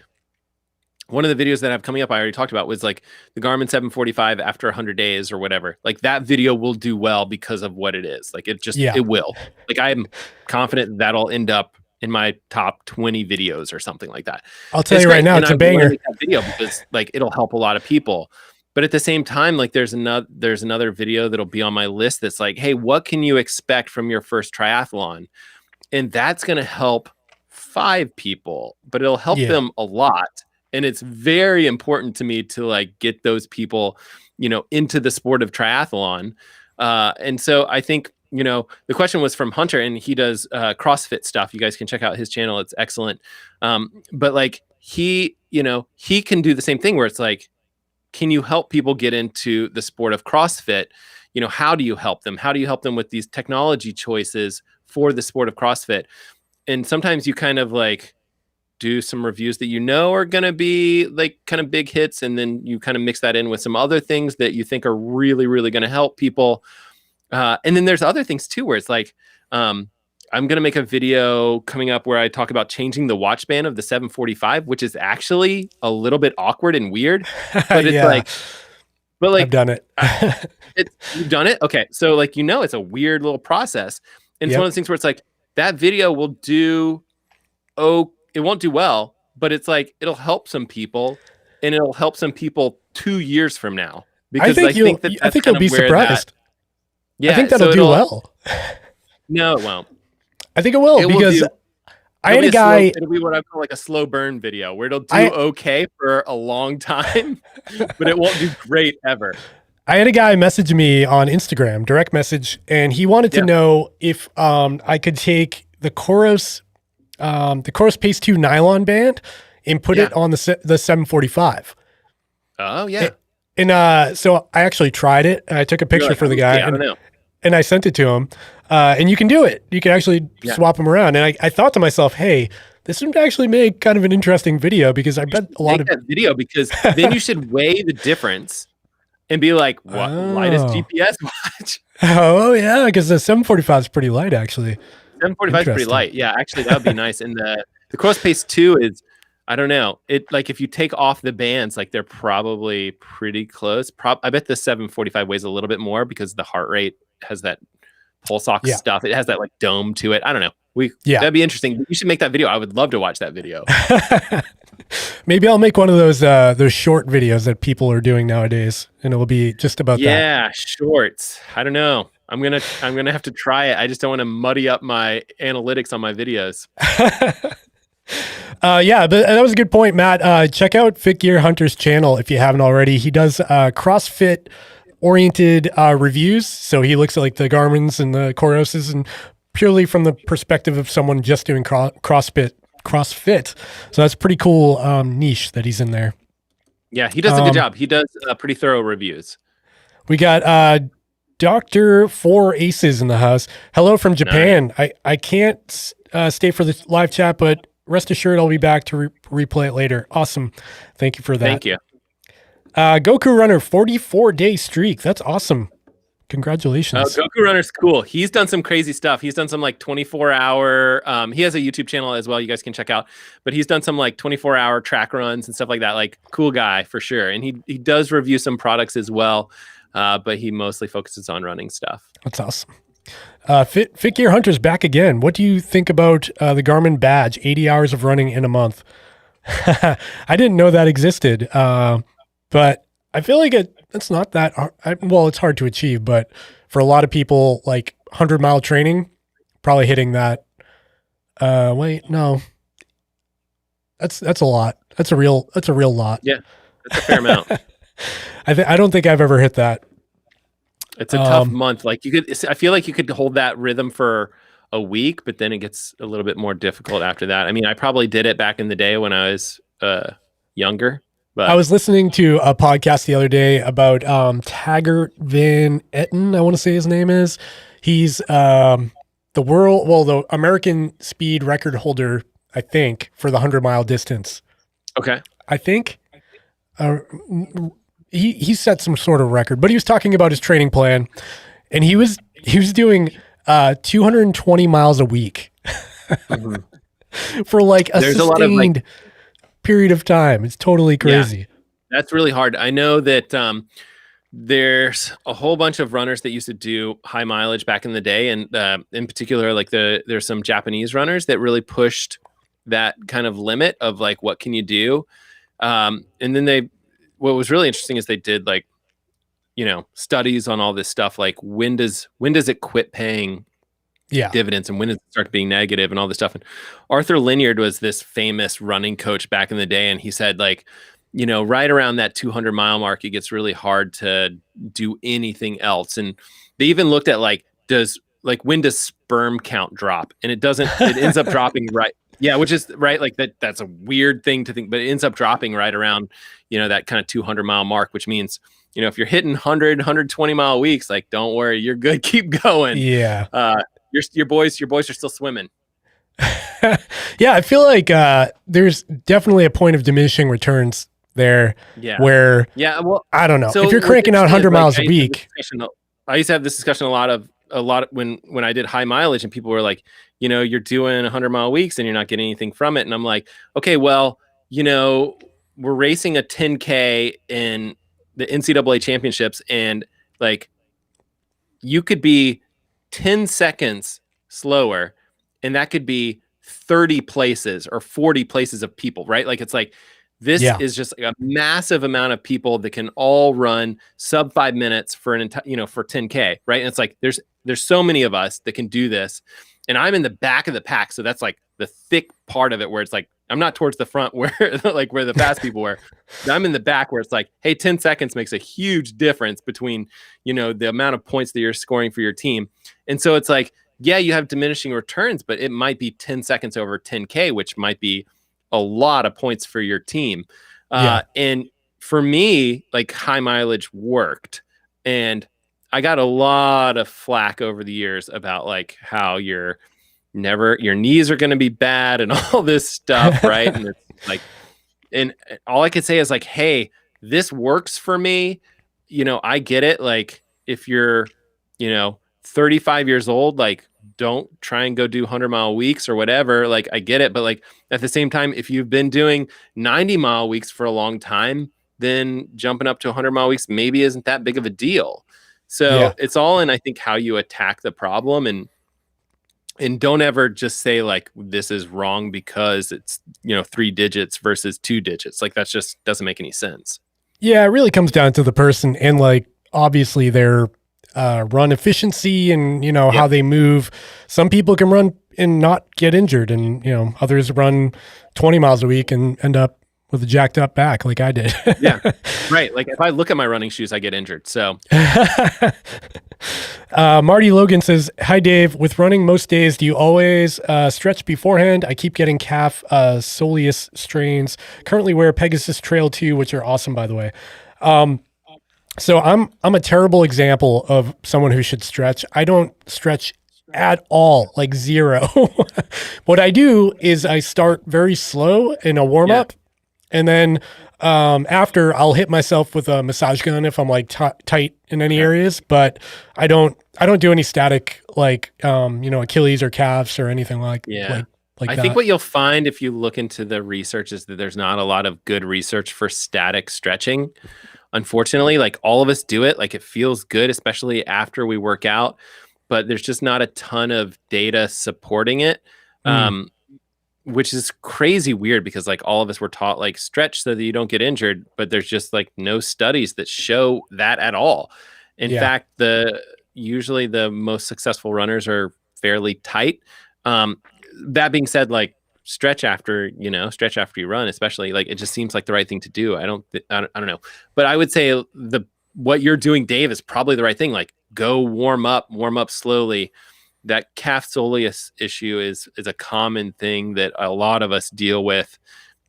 one of the videos that I have coming up, I already talked about, was like the Garmin 745 after 100 days or whatever. Like that video will do well because of what it is. Like it just, it will. Like I'm confident that'll end up in my top 20 videos or something like that. I'll tell you right now, it's a banger video, because like it'll help a lot of people. But at the same time, like there's another video that'll be on my list that's like, hey, what can you expect from your first triathlon? And that's going to help 5 people, but it'll help them a lot. And it's very important to me to like get those people, into the sport of triathlon. And so I think the question was from Hunter, and he does CrossFit stuff. You guys can check out his channel. It's excellent. But like he can do the same thing where it's like, can you help people get into the sport of CrossFit? How do you help them? How do you help them with these technology choices for the sport of CrossFit? And sometimes you kind of like do some reviews that are going to be like kind of big hits, and then you kind of mix that in with some other things that you think are really, really going to help people. And then there's other things too, where it's like, I'm going to make a video coming up where I talk about changing the watch band of the 745, which is actually a little bit awkward and weird, but it's I've done it. You've done it. Okay. So like, it's a weird little process. And it's one of those things where it's like that video will do, it won't do well, but it's like, it'll help some people, and it'll help some people 2 years from now, because I think you'll be surprised. I think that'll do well. No, it won't. I think it will, because I had a guy. It'll be what I call like a slow burn video, where it'll do okay for a long time, but it won't do great ever. I had a guy message me on Instagram, direct message, and he wanted to know if I could take the Coros Pace 2 nylon band and put it on the 745. Oh yeah. And so I actually tried it. I took a picture for the guy, and I sent it to him. And you can do it. You can actually swap them around. And I thought to myself, hey, this would actually make kind of an interesting video, because I bet a lot of that video, because then you should weigh the difference and be like, what lightest GPS watch? Oh yeah, because the 745 is pretty light, actually. 745 is pretty light. Yeah, actually that would be nice. And the Coros Pace 2 is, I don't know. It like, if you take off the bands, like they're probably pretty close. I bet the 745 weighs a little bit more, because the heart rate has that pulse ox stuff. It has that like dome to it. I don't know. That'd be interesting. You should make that video. I would love to watch that video. Maybe I'll make one of those short videos that people are doing nowadays, and it will be just about that. Yeah, shorts. I don't know. I'm gonna have to try it. I just don't want to muddy up my analytics on my videos. But that was a good point, Matt. Check out Fit Gear Hunter's channel if you haven't already. He does CrossFit oriented reviews. So he looks at like the Garmins and the Coroses, and purely from the perspective of someone just doing CrossFit. So that's pretty cool niche that he's in there. Yeah, he does a good job. He does pretty thorough reviews. We got Dr. 4 Aces in the house. Hello from Japan. Nice. I can't stay for the live chat, but rest assured I'll be back to replay it later. Awesome. Thank you for that. Thank you. Goku Runner 44-day streak. That's awesome. Congratulations. Goku Runner's cool. He's done some crazy stuff. He's done some like 24-hour. He has a YouTube channel as well. You guys can check out. But he's done some like 24-hour track runs and stuff like that. Like, cool guy for sure. And he does review some products as well. But he mostly focuses on running stuff. That's awesome. Fit Gear Hunter's back again. What do you think about the Garmin badge? 80 hours of running in a month. I didn't know that existed. But I feel like it's not that hard. Well, it's hard to achieve, but for a lot of people, like 100-mile training, probably hitting that. Wait, no, that's a lot. That's a real lot. Yeah, that's a fair amount. I don't think I've ever hit that. It's a tough month. Like I feel like you could hold that rhythm for a week, but then it gets a little bit more difficult after that. I mean, I probably did it back in the day when I was younger. But I was listening to a podcast the other day about Taggart Van Etten, I want to say his name is. He's the American speed record holder, I think, for the 100-mile distance. Okay. I think he set some sort of record, but he was talking about his training plan, and he was doing 220 miles a week for like a sustained period of time. It's totally crazy. Yeah, that's really hard. I know that there's a whole bunch of runners that used to do high mileage back in the day, and in particular, like there's some Japanese runners that really pushed that kind of limit of like, what can you do? And then what was really interesting is they did like, studies on all this stuff, like when does it quit paying dividends, and when does it start being negative, and all this stuff. And Arthur Lynyard was this famous running coach back in the day, and he said, like, right around that 200-mile mark, it gets really hard to do anything else. And they even looked at like, does like when does sperm count drop? And it doesn't, it ends up dropping right. Yeah, which is right. Like that's a weird thing to think, but it ends up dropping right around, that kind of 200-mile mark, which means, if you're hitting 120-mile weeks, like, don't worry, you're good. Keep going. Yeah. Your boys are still swimming. Yeah. I feel like, there's definitely a point of diminishing returns there where, well, I don't know, if you're cranking out 100 miles a week. I used to have this discussion a lot when I did high mileage, and people were like, you're doing 100-mile weeks and you're not getting anything from it. And I'm like, okay, well, we're racing a 10K in the NCAA championships, and like, you could be 10 seconds slower, and that could be 30 places or 40 places of people, right? Like, it's like, this is just like a massive amount of people that can all run sub 5 minutes for an entire, for 10K, right? And it's like, there's so many of us that can do this, and I'm in the back of the pack. So that's like the thick part of it, where it's like, I'm not towards the front where like where the fast people were. I'm in the back where it's like, hey, 10 seconds makes a huge difference between, the amount of points that you're scoring for your team. And so it's like, yeah, you have diminishing returns, but it might be 10 seconds over 10K, which might be a lot of points for your team. And for me, like, high mileage worked, and I got a lot of flack over the years about like how your knees are going to be bad and all this stuff. Right. And it's like, and all I could say is like, hey, this works for me. I get it. Like, if you're, 35 years old, like, don't try and go do 100-mile weeks or whatever. Like, I get it. But like, at the same time, if you've been doing 90-mile weeks for a long time, then jumping up to 100-mile weeks maybe isn't that big of a deal. So it's all in, I think, how you attack the problem, and don't ever just say like, this is wrong because it's, 3 digits versus 2 digits. Like, that's just doesn't make any sense. Yeah. It really comes down to the person, and like, obviously their run efficiency and, how they move. Some people can run and not get injured, and, others run 20 miles a week and end up with a jacked up back like I did. Yeah. Right. Like, if I look at my running shoes, I get injured. So Marty Logan says, hi, Dave. With running most days, do you always stretch beforehand? I keep getting calf soleus strains. Currently wear Pegasus Trail 2, which are awesome, by the way. So I'm a terrible example of someone who should stretch. I don't stretch at all, like zero. What I do is I start very slow in a warm up. And then after, I'll hit myself with a massage gun if I'm like tight in any areas, but I don't do any static, like, Achilles or calves or anything like that. I think what you'll find if you look into the research is that there's not a lot of good research for static stretching. Unfortunately, like, all of us do it. Like, it feels good, especially after we work out, but there's just not a ton of data supporting it. Which is crazy weird, because like, all of us were taught like, stretch so that you don't get injured, but there's just like no studies that show that at all. In fact, usually the most successful runners are fairly tight. That being said, like, stretch after you run, especially, like, it just seems like the right thing to do. I don't know, but I would say what you're doing, Dave, is probably the right thing. Like, go warm up slowly. That calf soleus issue is a common thing that a lot of us deal with.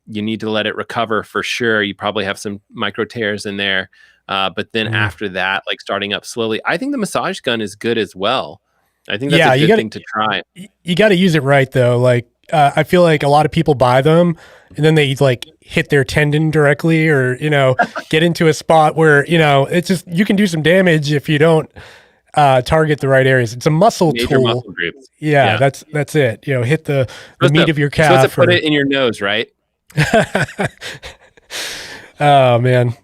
You need to let it recover for sure. You probably have some micro tears in there. But then after that, like, starting up slowly, I think the massage gun is good as well. I think that's a good thing to try. You got to use it right, though. Like, I feel like a lot of people buy them and then they like hit their tendon directly, or, get into a spot where, it's just, you can do some damage if you don't target the right areas. It's a muscle tool. Muscle groups. Yeah, that's it. Hit the meat of your calf. You're supposed to put it in your nose, right? Oh man.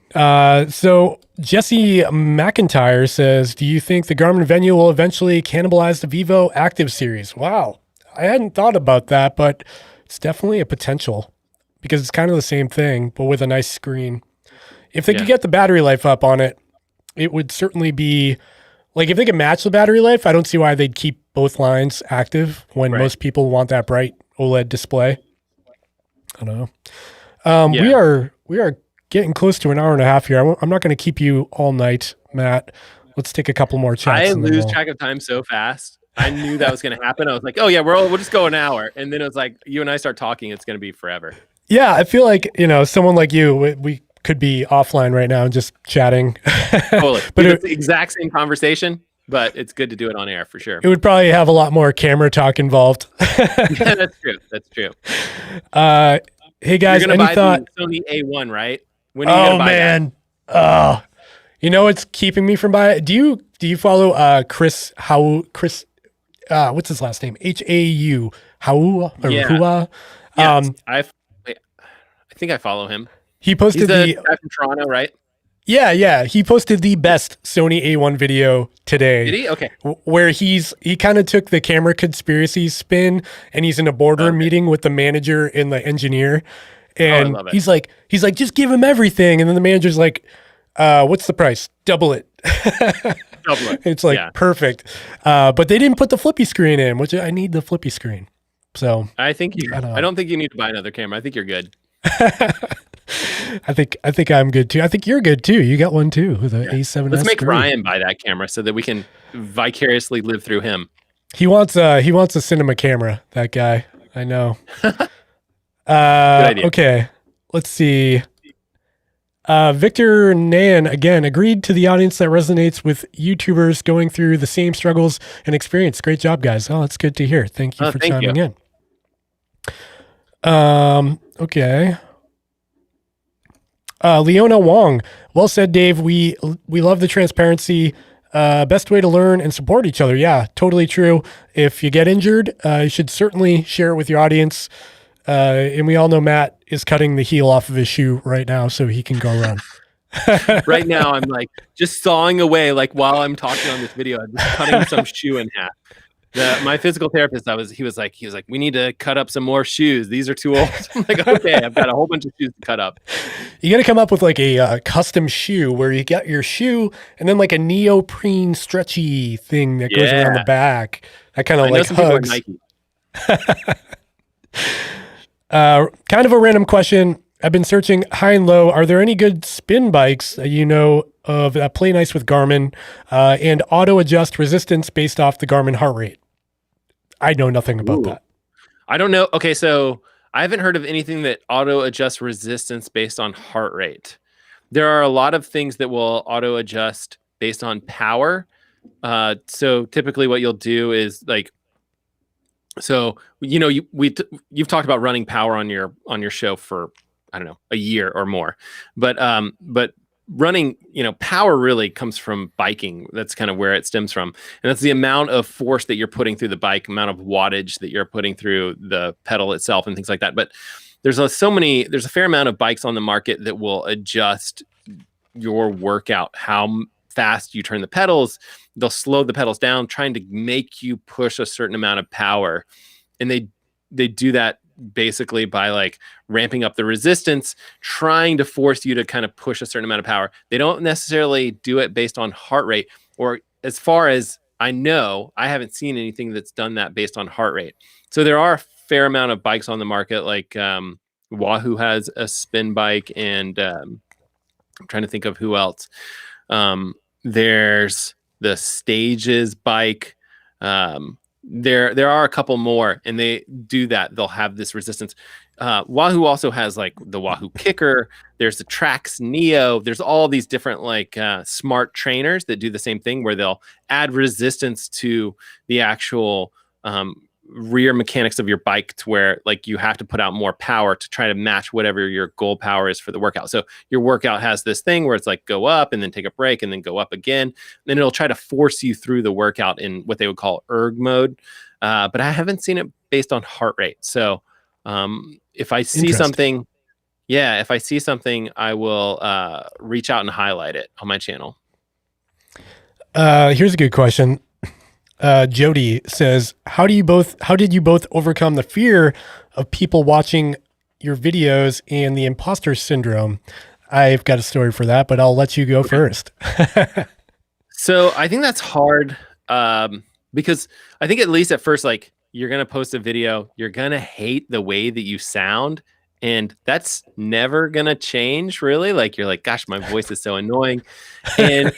So Jesse McIntyre says, do you think the Garmin Venue will eventually cannibalize the Vivo Active series? Wow. I hadn't thought about that, but it's definitely a potential, because it's kind of the same thing, but with a nice screen. If they could get the battery life up on it, it would certainly be, like, if they could match the battery life, I don't see why they'd keep both lines active when most people want that bright OLED display. I don't know. We are getting close to an hour and a half here. I'm not going to keep you all night, Matt. Let's take a couple more chats. I lose track of time so fast. I knew that was going to happen. I was like, oh yeah, we'll just go an hour. And then it was like, you and I start talking, it's going to be forever. Yeah. I feel like, someone like you, we could be offline right now and just chatting. Totally. But it's the exact same conversation, but it's good to do it on air for sure. It would probably have a lot more camera talk involved. Yeah, that's true. That's true. Hey guys, you're gonna any thought? The Sony A1, right? When are you gonna buy man. That? What's keeping me from buying it? Do you follow Chris what's his last name? Hau Hau or Hua? Yes, I think I follow him. He posted the guy from Toronto, right? Yeah. He posted the best Sony A1 video today. Did he? Okay. Where he kind of took the camera conspiracy spin, and he's in a boardroom meeting with the manager and the engineer, and he's like, just give him everything, and then the manager's like, what's the price? Double it. Double it. It's like perfect. But they didn't put the flippy screen in, which I need the flippy screen. So I don't think you need to buy another camera. I think you're good. I think I'm good too. I think you're good too. You got one too with the A7S. Let's make Ryan buy that camera so that we can vicariously live through him. He wants a cinema camera, that guy. I know. Good idea. Okay. Let's see. Victor Nan again agreed to the audience that resonates with YouTubers going through the same struggles and experience. Great job, guys. Oh, that's good to hear. Thank you for chiming in. Okay. Leona Wong. Well said, Dave. We love the transparency. Best way to learn and support each other. Yeah, totally true. If you get injured, you should certainly share it with your audience. And we all know Matt is cutting the heel off of his shoe right now so he can go run. Right now, I'm like just sawing away, like while I'm talking on this video, I'm just cutting some shoe in half. My physical therapist, he was like, we need to cut up some more shoes. These are too old. I'm like, okay, I've got a whole bunch of shoes to cut up. You got to come up with like a custom shoe where you got your shoe and then like a neoprene stretchy thing that goes around the back. That kind of like hugs. Kind of a random question. I've been searching high and low. Are there any good spin bikes that you know of that play nice with Garmin and auto adjust resistance based off the Garmin heart rate? I know nothing about that. I don't know. Okay, so I haven't heard of anything that auto adjusts resistance based on heart rate. There are a lot of things that will auto adjust based on power. So typically what you'll do is like, so, you've talked about running power on your show for, I don't know, a year or more, but running, power really comes from biking. That's kind of where it stems from. And that's the amount of force that you're putting through the bike, amount of wattage that you're putting through the pedal itself and things like that. But there's a fair amount of bikes on the market that will adjust your workout, how fast you turn the pedals. They'll slow the pedals down, trying to make you push a certain amount of power. And they do that basically by like ramping up the resistance, trying to force you to kind of push a certain amount of power. They don't necessarily do it based on heart rate, or as far as I know, I haven't seen anything that's done that based on heart rate. So there are a fair amount of bikes on the market, like Wahoo has a spin bike, and I'm trying to think of who else. There's the Stages bike. There are a couple more, and they do that. They'll have this resistance. Wahoo also has like the Wahoo Kicker. There's the Trax Neo. There's all these different like smart trainers that do the same thing, where they'll add resistance to the actual rear mechanics of your bike, to where like you have to put out more power to try to match whatever your goal power is for the workout. So your workout has this thing where it's like go up and then take a break and then go up again. Then it'll try to force you through the workout in what they would call erg mode. But I haven't seen it based on heart rate. So if I see something, I will reach out and highlight it on my channel. Here's a good question. Jody says, how did you both overcome the fear of people watching your videos and the imposter syndrome? I've got a story for that, but I'll let you go first. So I think that's hard because I think at least at first, like you're going to post a video, you're going to hate the way that you sound. And that's never going to change really. Like you're like, gosh, my voice is so annoying. And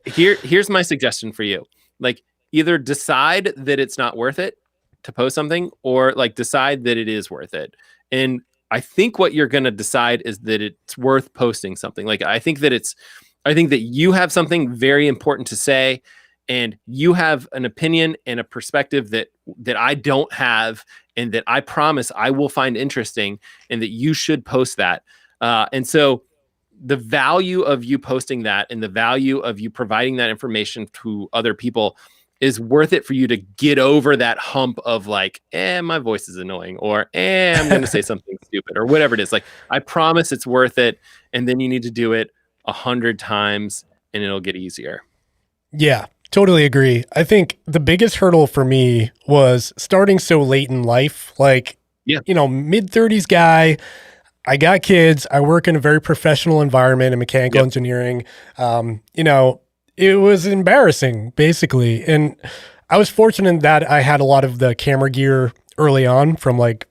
here's my suggestion for you. Like, either decide that it's not worth it to post something, or like decide that it is worth it. And I think what you're going to decide is that it's worth posting something. Like, I think that you have something very important to say, and you have an opinion and a perspective that I don't have, and that I promise I will find interesting, and that you should post that. And so the value of you posting that, and the value of you providing that information to other people, is worth it for you to get over that hump of like, my voice is annoying, or I'm going to say something stupid, or whatever it is. Like, I promise it's worth it. And then you need to do it 100 times and it'll get easier. Yeah, totally agree. I think the biggest hurdle for me was starting so late in life. Like, you know, mid-30s guy, I got kids, I work in a very professional environment in mechanical engineering. You know, it was embarrassing, basically. And I was fortunate that I had a lot of the camera gear early on from like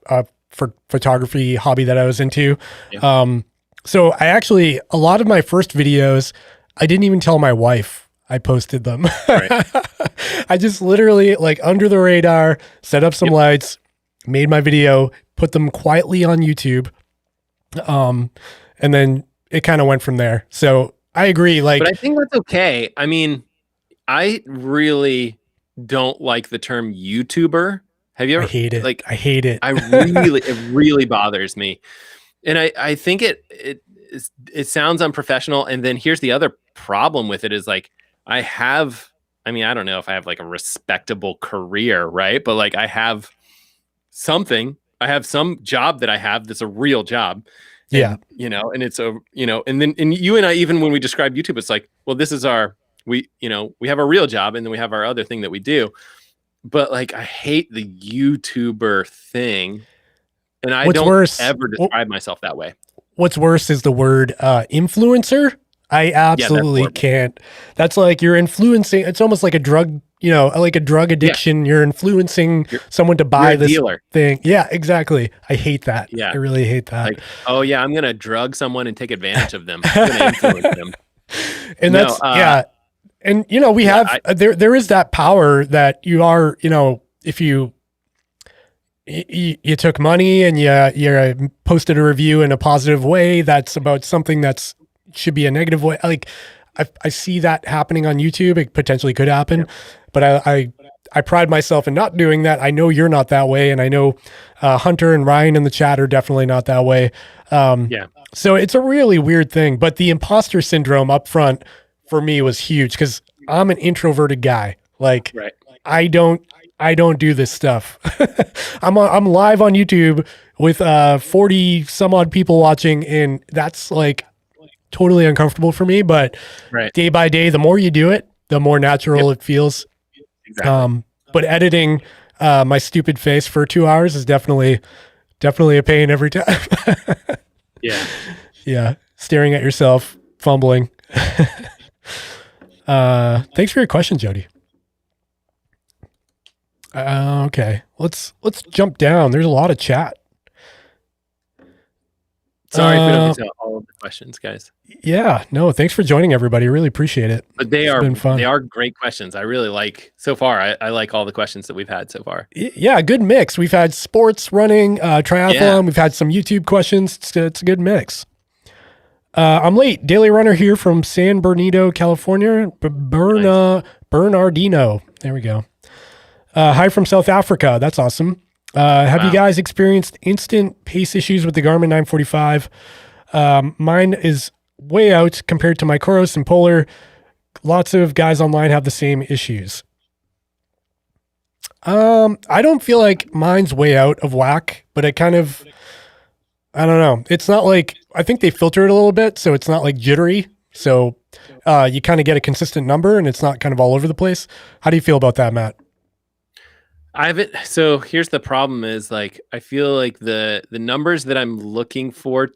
for photography hobby that I was into. So I actually, a lot of my first videos, I didn't even tell my wife I posted them. Right. I just literally, like, under the radar, set up some lights, made my video, put them quietly on YouTube. And then it kind of went from there. So I agree. Like, but I think that's okay. I mean, I really don't like the term YouTuber. Have you ever? I hate it. Like, I hate it. It really bothers me. And I think it sounds unprofessional. And then here's the other problem with it is, like, I don't know if I have like a respectable career, right? But like, I have some job that I have that's a real job. And, you know, and it's and then, and you and I, even when we describe YouTube, it's like, well, this is we have a real job, and then we have our other thing that we do. But like, I hate the YouTuber thing. And I don't ever describe myself that way. What's worse is the word influencer. I absolutely can't. That's like, you're influencing. It's almost like a drug, like a drug addiction. You're influencing someone to buy this thing. Yeah, exactly. I hate that. Yeah. I really hate that. Like, oh yeah, I'm going to drug someone and take advantage of them. I'm going to influence them. And that's, And, we have, there is that power that you are, if you took money and you posted a review in a positive way that's about something that's should be a negative way. Like, I see that happening on YouTube. It potentially could happen, but I pride myself in not doing that. I know you're not that way, and I know Hunter and Ryan in the chat are definitely not that way. So it's a really weird thing, but the imposter syndrome up front for me was huge, because I'm an introverted guy. Like, I don't do this stuff. I'm live on YouTube with 40 some odd people watching, and that's like totally uncomfortable for me. But day by day, the more you do it, the more natural it feels. Exactly. But editing my stupid face for 2 hours is definitely a pain every time. Yeah. Staring at yourself, fumbling. Thanks for your question, Jody. Okay, let's jump down. There's a lot of chat. Sorry if we don't get to all of the questions, guys. Yeah, no, thanks for joining, everybody. Really appreciate it. But they are great questions. I really like, so far, I like all the questions that we've had so far. Yeah, good mix. We've had sports, running, triathlon. Yeah. We've had some YouTube questions. It's a good mix. I'm late. Daily runner here from San Bernardino, California. Bernardino. There we go. Hi from South Africa. That's awesome. Have you guys experienced instant pace issues with the Garmin 945? Mine is way out compared to my Coros and Polar. Lots of guys online have the same issues. I don't feel like mine's way out of whack, but I don't know. It's not like, I think they filter it a little bit, so it's not like jittery. So you kind of get a consistent number, and it's not kind of all over the place. How do you feel about that, Matt? So here's the problem is, like, I feel like the numbers that I'm looking for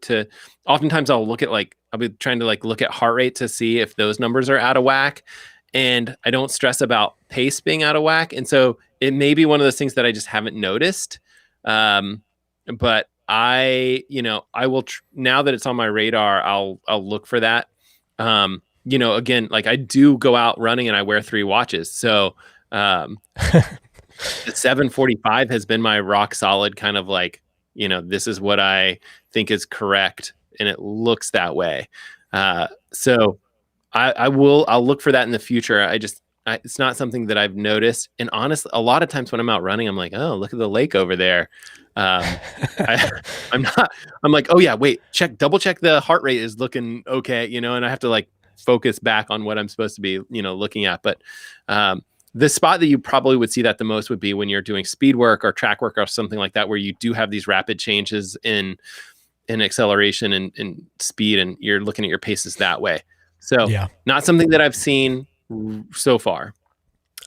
oftentimes I'll be trying to look at heart rate to see if those numbers are out of whack, and I don't stress about pace being out of whack. And so it may be one of those things that I just haven't noticed. But I will, now that it's on my radar, I'll look for that. Again, like, I do go out running and I wear 3 watches. So The 745 has been my rock solid kind of like, this is what I think is correct, and it looks that way. So I'll look for that in the future. It's not something that I've noticed. And honestly, a lot of times when I'm out running, I'm like, oh, look at the lake over there. I'm like, oh yeah, wait, double check the heart rate is looking okay, and I have to like focus back on what I'm supposed to be, looking at. But the spot that you probably would see that the most would be when you're doing speed work or track work or something like that, where you do have these rapid changes in acceleration and speed, and you're looking at your paces that way. So not something that I've seen so far.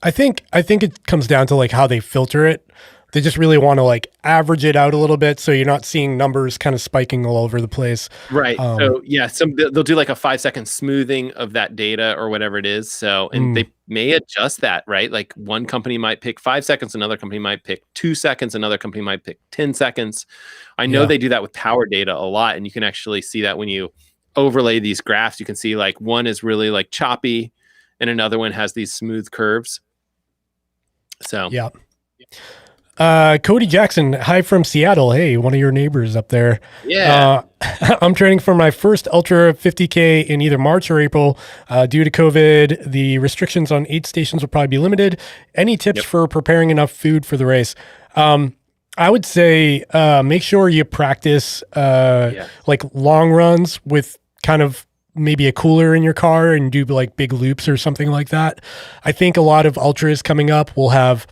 I think it comes down to like how they filter it. They just really want to like average it out a little bit, so you're not seeing numbers kind of spiking all over the place. Right. So yeah, they'll do like a 5-second smoothing of that data or whatever it is. So, and they may adjust that, right? Like one company might pick 5 seconds, another company might pick 2 seconds, another company might pick 10 seconds. I know they do that with power data a lot, and you can actually see that when you overlay these graphs. You can see like one is really like choppy, and another one has these smooth curves. So yeah. Cody Jackson, hi from Seattle. Hey, one of your neighbors up there. Yeah. I'm training for my first Ultra 50K in either March or April. Due to COVID, the restrictions on aid stations will probably be limited. Any tips for preparing enough food for the race? I would say make sure you practice like long runs with kind of maybe a cooler in your car and do like big loops or something like that. I think a lot of ultras coming up will have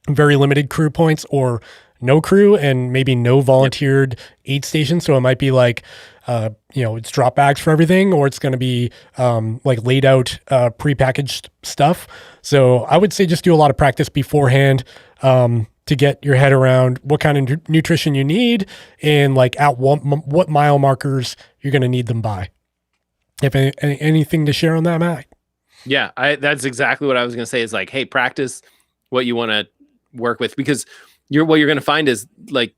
very limited crew points or no crew and maybe no volunteered aid station. So it might be like, it's drop bags for everything, or it's going to be like laid out prepackaged stuff. So I would say just do a lot of practice beforehand to get your head around what kind of nutrition you need and like at what mile markers you're going to need them by. If anything to share on that, Matt? Yeah, that's exactly what I was going to say is like, hey, practice what you want to work with, because what you're going to find is like,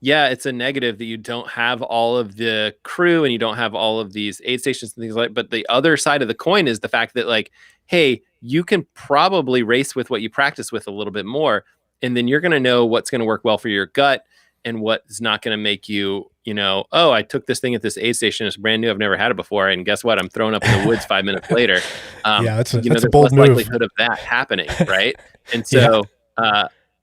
yeah, it's a negative that you don't have all of the crew and you don't have all of these aid stations and things like that. But the other side of the coin is the fact that like, hey, you can probably race with what you practice with a little bit more. And then you're going to know what's going to work well for your gut and what is not going to make you, oh, I took this thing at this aid station. It's brand new. I've never had it before. And guess what? I'm thrown up in the woods 5 minutes later. Yeah, that's a there's bold less move. likelihood of that happening, right? And so,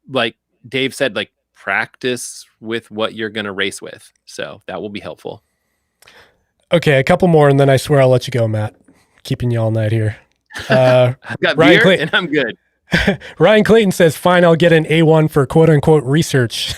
like Dave said, like practice with what you're going to race with. So that will be helpful. Okay, a couple more, and then I swear I'll let you go, Matt. Keeping you all night here. I've got beer and I'm good. Ryan Clayton says, fine, I'll get an A1 for quote unquote research.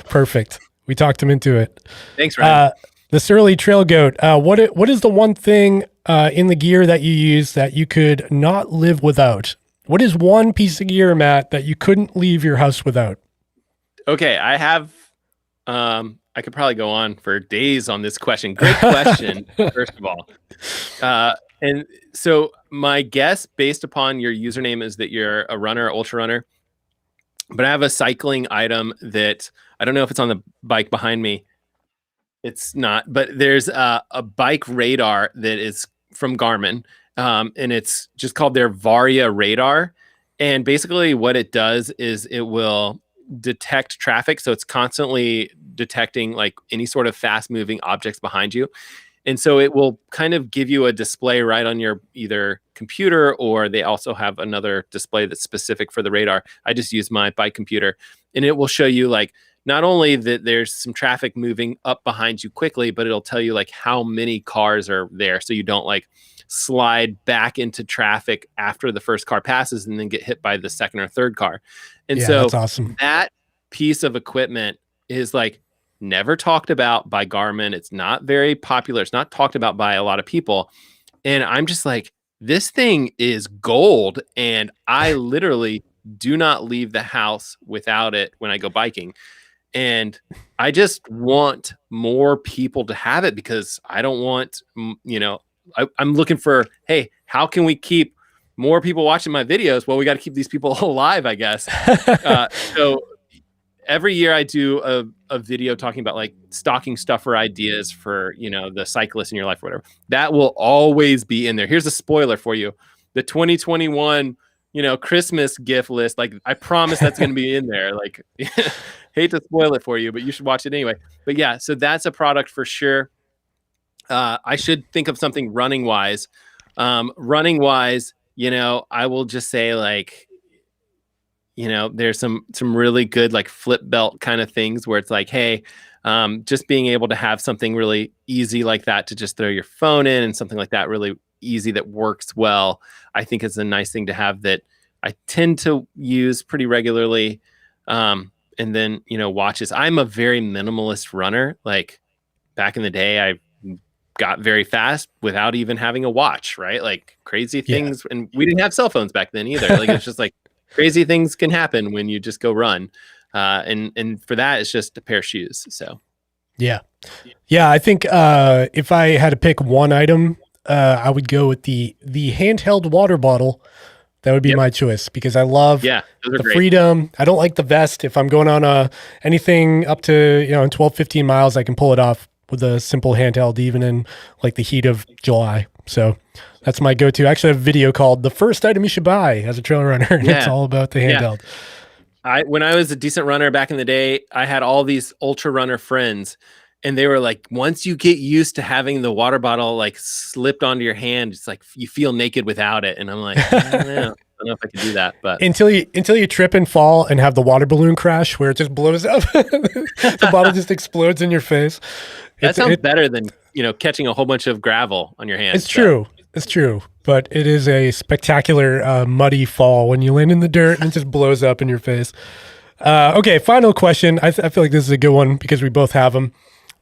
Perfect. We talked him into it. Thanks, Ryan. The Surly Trail Goat. What is the one thing in the gear that you use that you could not live without? What is one piece of gear, Matt, that you couldn't leave your house without? Okay, I have, I could probably go on for days on this question. Great question, first of all. And so my guess based upon your username is that you're a runner, ultra runner, but I have a cycling item that I don't know if it's on the bike behind me. It's not, but there's a bike radar that is from Garmin. And it's just called their Varia radar. And basically what it does is it will detect traffic. So it's constantly detecting like any sort of fast moving objects behind you. And so it will kind of give you a display right on your either computer, or they also have another display that's specific for the radar. I just use my bike computer, and it will show you like not only that there's some traffic moving up behind you quickly, but it'll tell you like how many cars are there. So you don't like slide back into traffic after the first car passes and then get hit by the second or third car. And so that's awesome. That piece of equipment is like never talked about by Garmin. It's not very popular. It's not talked about by a lot of people. And I'm just like, this thing is gold. And I literally do not leave the house without it when I go biking. And I just want more people to have it, because I don't want, I'm looking for, hey, how can we keep more people watching my videos? Well, we got to keep these people alive, I guess. So every year I do a video talking about like stocking stuffer ideas for, the cyclist in your life or whatever. That will always be in there. Here's a spoiler for you. The 2021 Christmas gift list. Like, I promise that's going to be in there. Like, hate to spoil it for you, but you should watch it anyway. But yeah, so that's a product for sure. I should think of something running wise. Running wise, I will just say, like, there's some really good like flip belt kind of things where it's like, hey, just being able to have something really easy like that to just throw your phone in, and something like that really easy that works well, I think is a nice thing to have that I tend to use pretty regularly. And then, watches. I'm a very minimalist runner. Like, back in the day, I got very fast without even having a watch, right? Like, crazy things. And we didn't have cell phones back then either. Like, it's just like crazy things can happen when you just go run. And for that, it's just a pair of shoes. So, yeah. I think if I had to pick one item, I would go with the handheld water bottle. That would be my choice, because I love the freedom. I don't like the vest. If I'm going on anything up to, in 12, 15 miles, I can pull it off with a simple handheld, even in like the heat of July. So that's my go-to. I actually have a video called "The First Item You Should Buy" as a trail runner, and it's all about the handheld. When I was a decent runner back in the day, I had all these ultra runner friends, and they were like, once you get used to having the water bottle like slipped onto your hand, it's like you feel naked without it. And I'm like, I don't know if I can do that. But until you trip and fall and have the water balloon crash where it just blows up, the bottle just explodes in your face. That sounds better than catching a whole bunch of gravel on your hands. It's true. It's true. But it is a spectacular muddy fall when you land in the dirt and it just blows up in your face. Okay, final question. I feel like this is a good one because we both have them.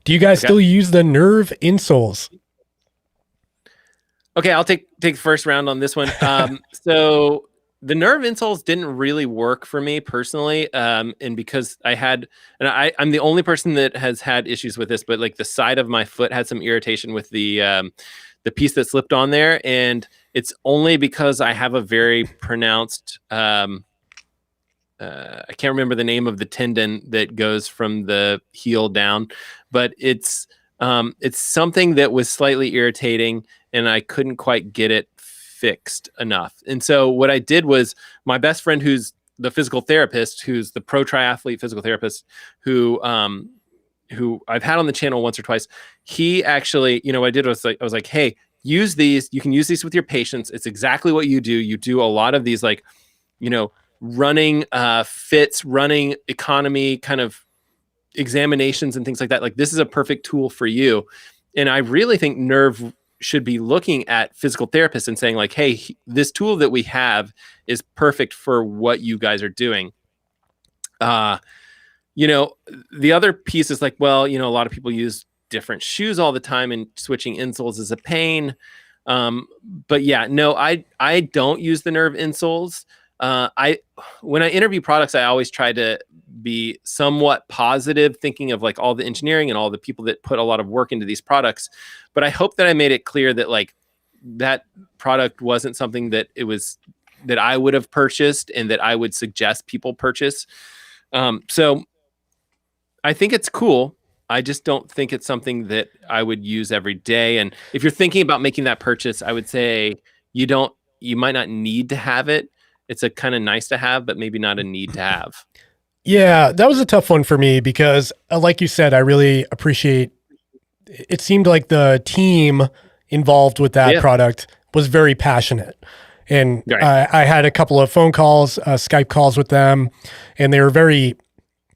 Do you guys still use the Nerve insoles? Okay, I'll take the first round on this one. So the Nerve insoles didn't really work for me personally, and because I'm the only person that has had issues with this, but like the side of my foot had some irritation with the piece that slipped on there, and it's only because I have a very pronounced I can't remember the name of the tendon that goes from the heel down, but it's something that was slightly irritating, and I couldn't quite get it fixed enough. And so what I did was, my best friend, who's the physical therapist, who's the pro triathlete physical therapist, who I've had on the channel once or twice, he actually, what I did was I was like, hey, use these. You can use these with your patients. It's exactly what you do. You do a lot of these, like, running fits, running economy kind of examinations and things like that. Like, this is a perfect tool for you. And I really think Nerve should be looking at physical therapists and saying, like, hey, this tool that we have is perfect for what you guys are doing. The other piece is like, well, a lot of people use different shoes all the time, and switching insoles is a pain. But yeah, no, I don't use the Nerve insoles. When I interview products, I always try to be somewhat positive, thinking of like all the engineering and all the people that put a lot of work into these products. But I hope that I made it clear that like that product wasn't something that I would have purchased and that I would suggest people purchase. So I think it's cool. I just don't think it's something that I would use every day. And if you're thinking about making that purchase, I would say you might not need to have it. It's a kind of nice to have, but maybe not a need to have. Yeah, that was a tough one for me because, like you said, I really appreciate. It seemed like the team involved with that product was very passionate, and I had a couple of phone calls, Skype calls with them, and they were very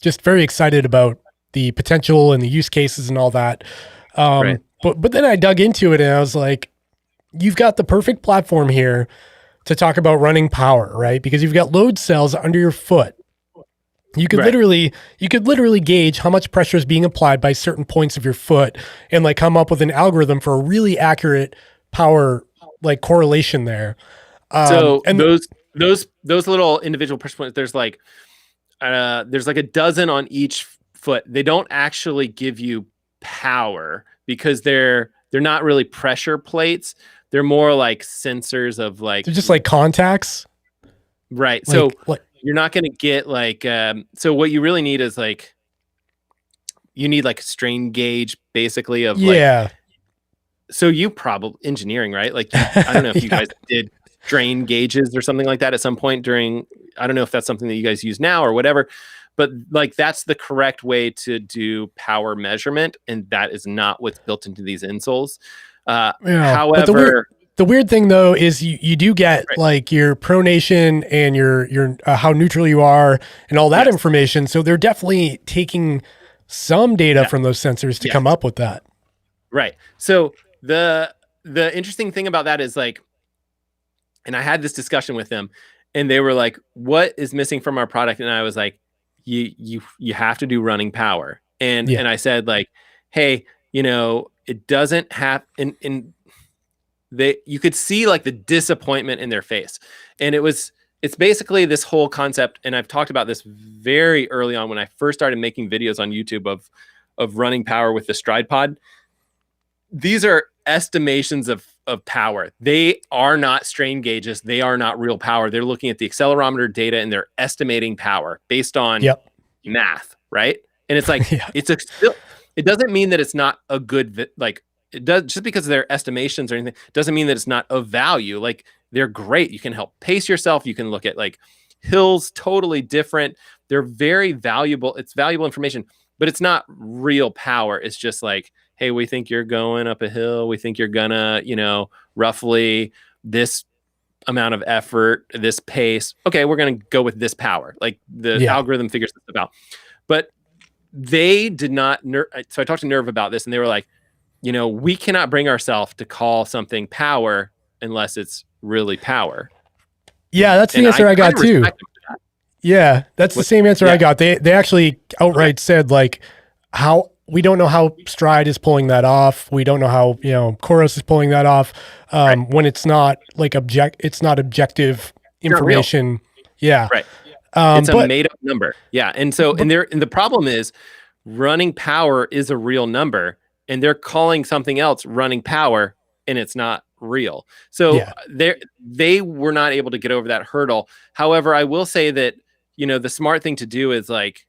excited about the potential and the use cases and all that. But then I dug into it and I was like, you've got the perfect platform here to talk about running power, right? Because you've got load cells under your foot. You could literally gauge how much pressure is being applied by certain points of your foot and like come up with an algorithm for a really accurate power like correlation there. So those little individual pressure points, there's like a dozen on each foot. They don't actually give you power because they're not really pressure plates. They're more like sensors of like, they're just like contacts. Right. So you're not going to get like, so what you really need is like, you need like a strain gauge basically of like, so you probably engineering, right? Like, I don't know if you guys did strain gauges or something like that at some point during, I don't know if that's something that you guys use now or whatever, but like that's the correct way to do power measurement. And that is not what's built into these insoles. However, the weird thing though is you do get like your pronation and your how neutral you are and all that information. So they're definitely taking some data from those sensors to come up with that. Right. So the interesting thing about that is like, and I had this discussion with them and they were like, what is missing from our product? And I was like, you have to do running power. And I said like, hey, you know, it doesn't have you could see like the disappointment in their face. And it's basically this whole concept. And I've talked about this very early on when I first started making videos on YouTube of running power with the Stride Pod. These are estimations of power. They are not strain gauges. They are not real power. They're looking at the accelerometer data and they're estimating power based on math, right? And it's like, it doesn't mean that it's not a good, like it does, just because they're estimations or anything, doesn't mean that it's not of value. Like they're great. You can help pace yourself. You can look at like hills, totally different. They're very valuable. It's valuable information, but it's not real power. It's just like, hey, we think you're going up a hill. We think you're gonna, you know, roughly this amount of effort, this pace. Okay, we're gonna go with this power. Like the algorithm figures this out. But they did not. So I talked to Nerve about this, and they were like, you know, we cannot bring ourselves to call something power unless it's really power. Yeah, that's the answer I got too. Yeah, that's the same answer I got. They actually outright said like, how we don't know how Stride is pulling that off. We don't know how, you know, Chorus is pulling that off when it's not like it's not objective information. Yeah. Right. It's a made up number. Yeah. And so, and the problem is running power is a real number and they're calling something else running power and it's not real. So they were not able to get over that hurdle. However, I will say that, you know, the smart thing to do is like,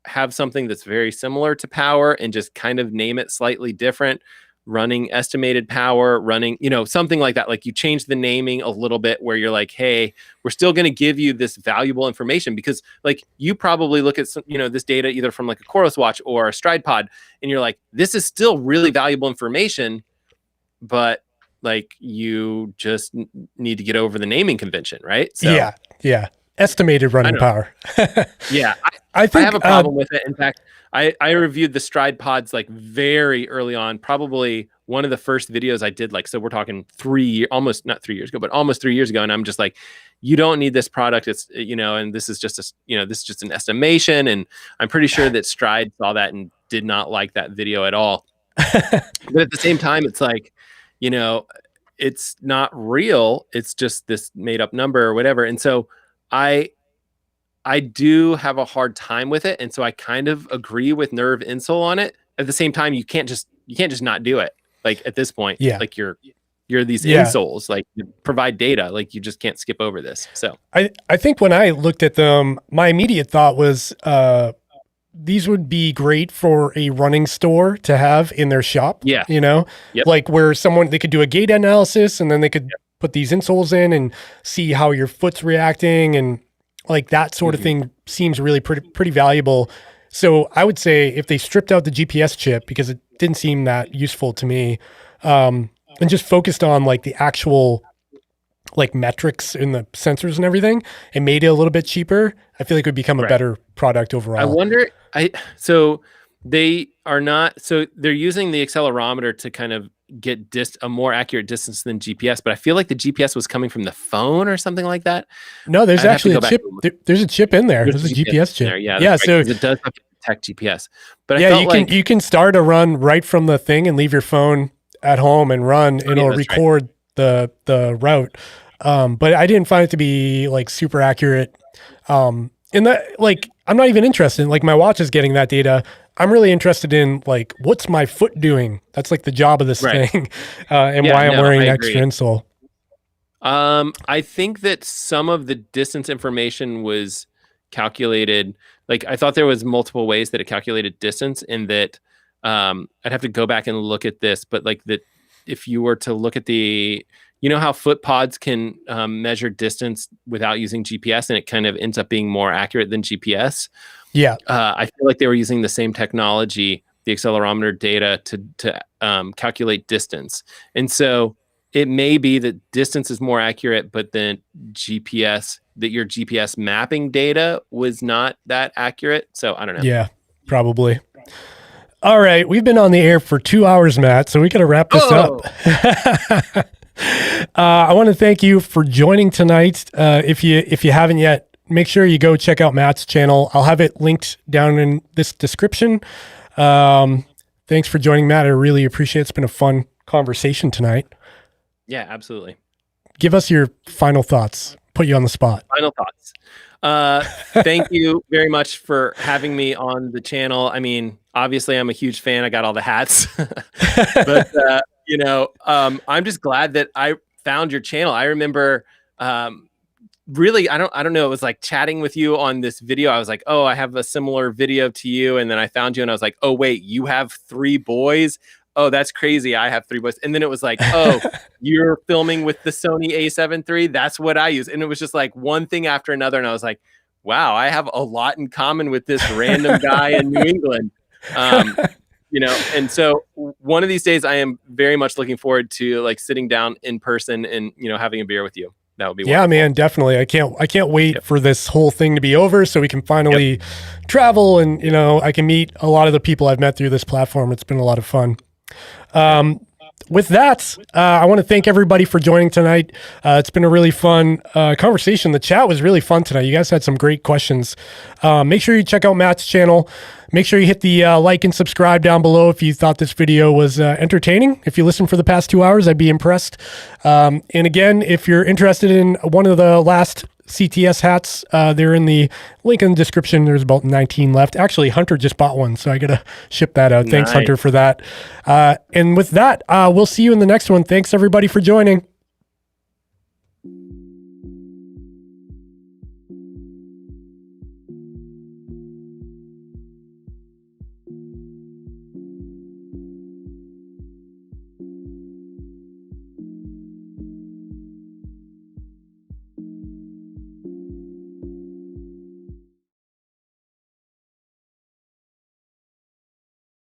have something that's very similar to power and just kind of name it slightly different, running estimated power, running, you know, something like that. Like you change the naming a little bit where you're like, hey, we're still going to give you this valuable information because like you probably look at some, you know, this data either from like a Chorus watch or a Stride Pod and you're like, this is still really valuable information, but like you just need to get over the naming convention, right? So, yeah. Estimated running power. I think I have a problem with it. In fact, I reviewed the Stride Pods like very early on, probably one of the first videos I did. Like, so we're talking almost not 3 years ago, but almost 3 years ago. And I'm just like, you don't need this product. It's, you know, and this is just this is just an estimation. And I'm pretty sure that Stride saw that and did not like that video at all. But at the same time, it's like, you know, it's not real. It's just this made up number or whatever. And so I do have a hard time with it. And so I kind of agree with Nerve insole on it. At the same time, you can't just not do it. Like at this point, like you're these insoles, like you provide data, like you just can't skip over this. So I think when I looked at them, my immediate thought was, these would be great for a running store to have in their shop. Yeah. You know, like where they could do a gait analysis and then they could put these insoles in and see how your foot's reacting and like that sort of thing seems really pretty valuable. So I would say if they stripped out the GPS chip because it didn't seem that useful to me, and just focused on like the actual like metrics in the sensors and everything and made it a little bit cheaper, I feel like it would become a better product overall. I wonder, so they're using the accelerometer to kind of get a more accurate distance than GPS, but I feel like the GPS was coming from the phone or something like that. No, there's actually a chip. There's a chip in there. There's a GPS chip. There. Yeah. So it does have to detect GPS. But you can start a run right from the thing and leave your phone at home and run. And it'll record the route. But I didn't find it to be like super accurate. And that like I'm not even interested. Like my watch is getting that data. I'm really interested in like, what's my foot doing? That's like the job of this thing, and why I'm wearing extra insole. I think that some of the distance information was calculated. Like I thought there was multiple ways that it calculated distance, and that I'd have to go back and look at this. But like that, if you were to look at the you know how foot pods can measure distance without using GPS, and it kind of ends up being more accurate than GPS. Yeah. I feel like they were using the same technology, the accelerometer data, to calculate distance. And so it may be that distance is more accurate, but then that your GPS mapping data was not that accurate. So I don't know. Yeah, probably. All right. We've been on the air for 2 hours, Matt, so we got to wrap this up. I want to thank you for joining tonight. If you haven't yet, make sure you go check out Matt's channel. I'll have it linked down in this description. Thanks for joining, Matt. I really appreciate it. It's been a fun conversation tonight. Yeah, absolutely. Give us your final thoughts. Put you on the spot. Final thoughts. Thank you very much for having me on the channel. I mean, obviously I'm a huge fan. I got all the hats, but I'm just glad that I found your channel. I remember, really, I don't know. It was like chatting with you on this video. I was like, oh, I have a similar video to you. And then I found you and I was like, oh, wait, you have 3 boys. Oh, that's crazy. I have 3 boys. And then it was like, oh, you're filming with the Sony A7 III. That's what I use. And it was just like one thing after another. And I was like, wow, I have a lot in common with this random guy in New England. And so one of these days I am very much looking forward to like sitting down in person and, having a beer with you. That would be wonderful. Yeah, man, definitely. I can't wait for this whole thing to be over so we can finally travel and, I can meet a lot of the people I've met through this platform. It's been a lot of fun. With that, I want to thank everybody for joining tonight. It's been a really fun conversation. The chat was really fun tonight. You guys had some great questions. Make sure you check out Matt's channel. Make sure you hit the like and subscribe down below if you thought this video was entertaining. If you listened for the past 2 hours, I'd be impressed. And again, if you're interested in one of the last CTS hats, they're in the link in the description. There's about 19 left. Actually, Hunter just bought one, so I got to ship that out. Thanks, Hunter, for that. And with that, we'll see you in the next one. Thanks, everybody, for joining.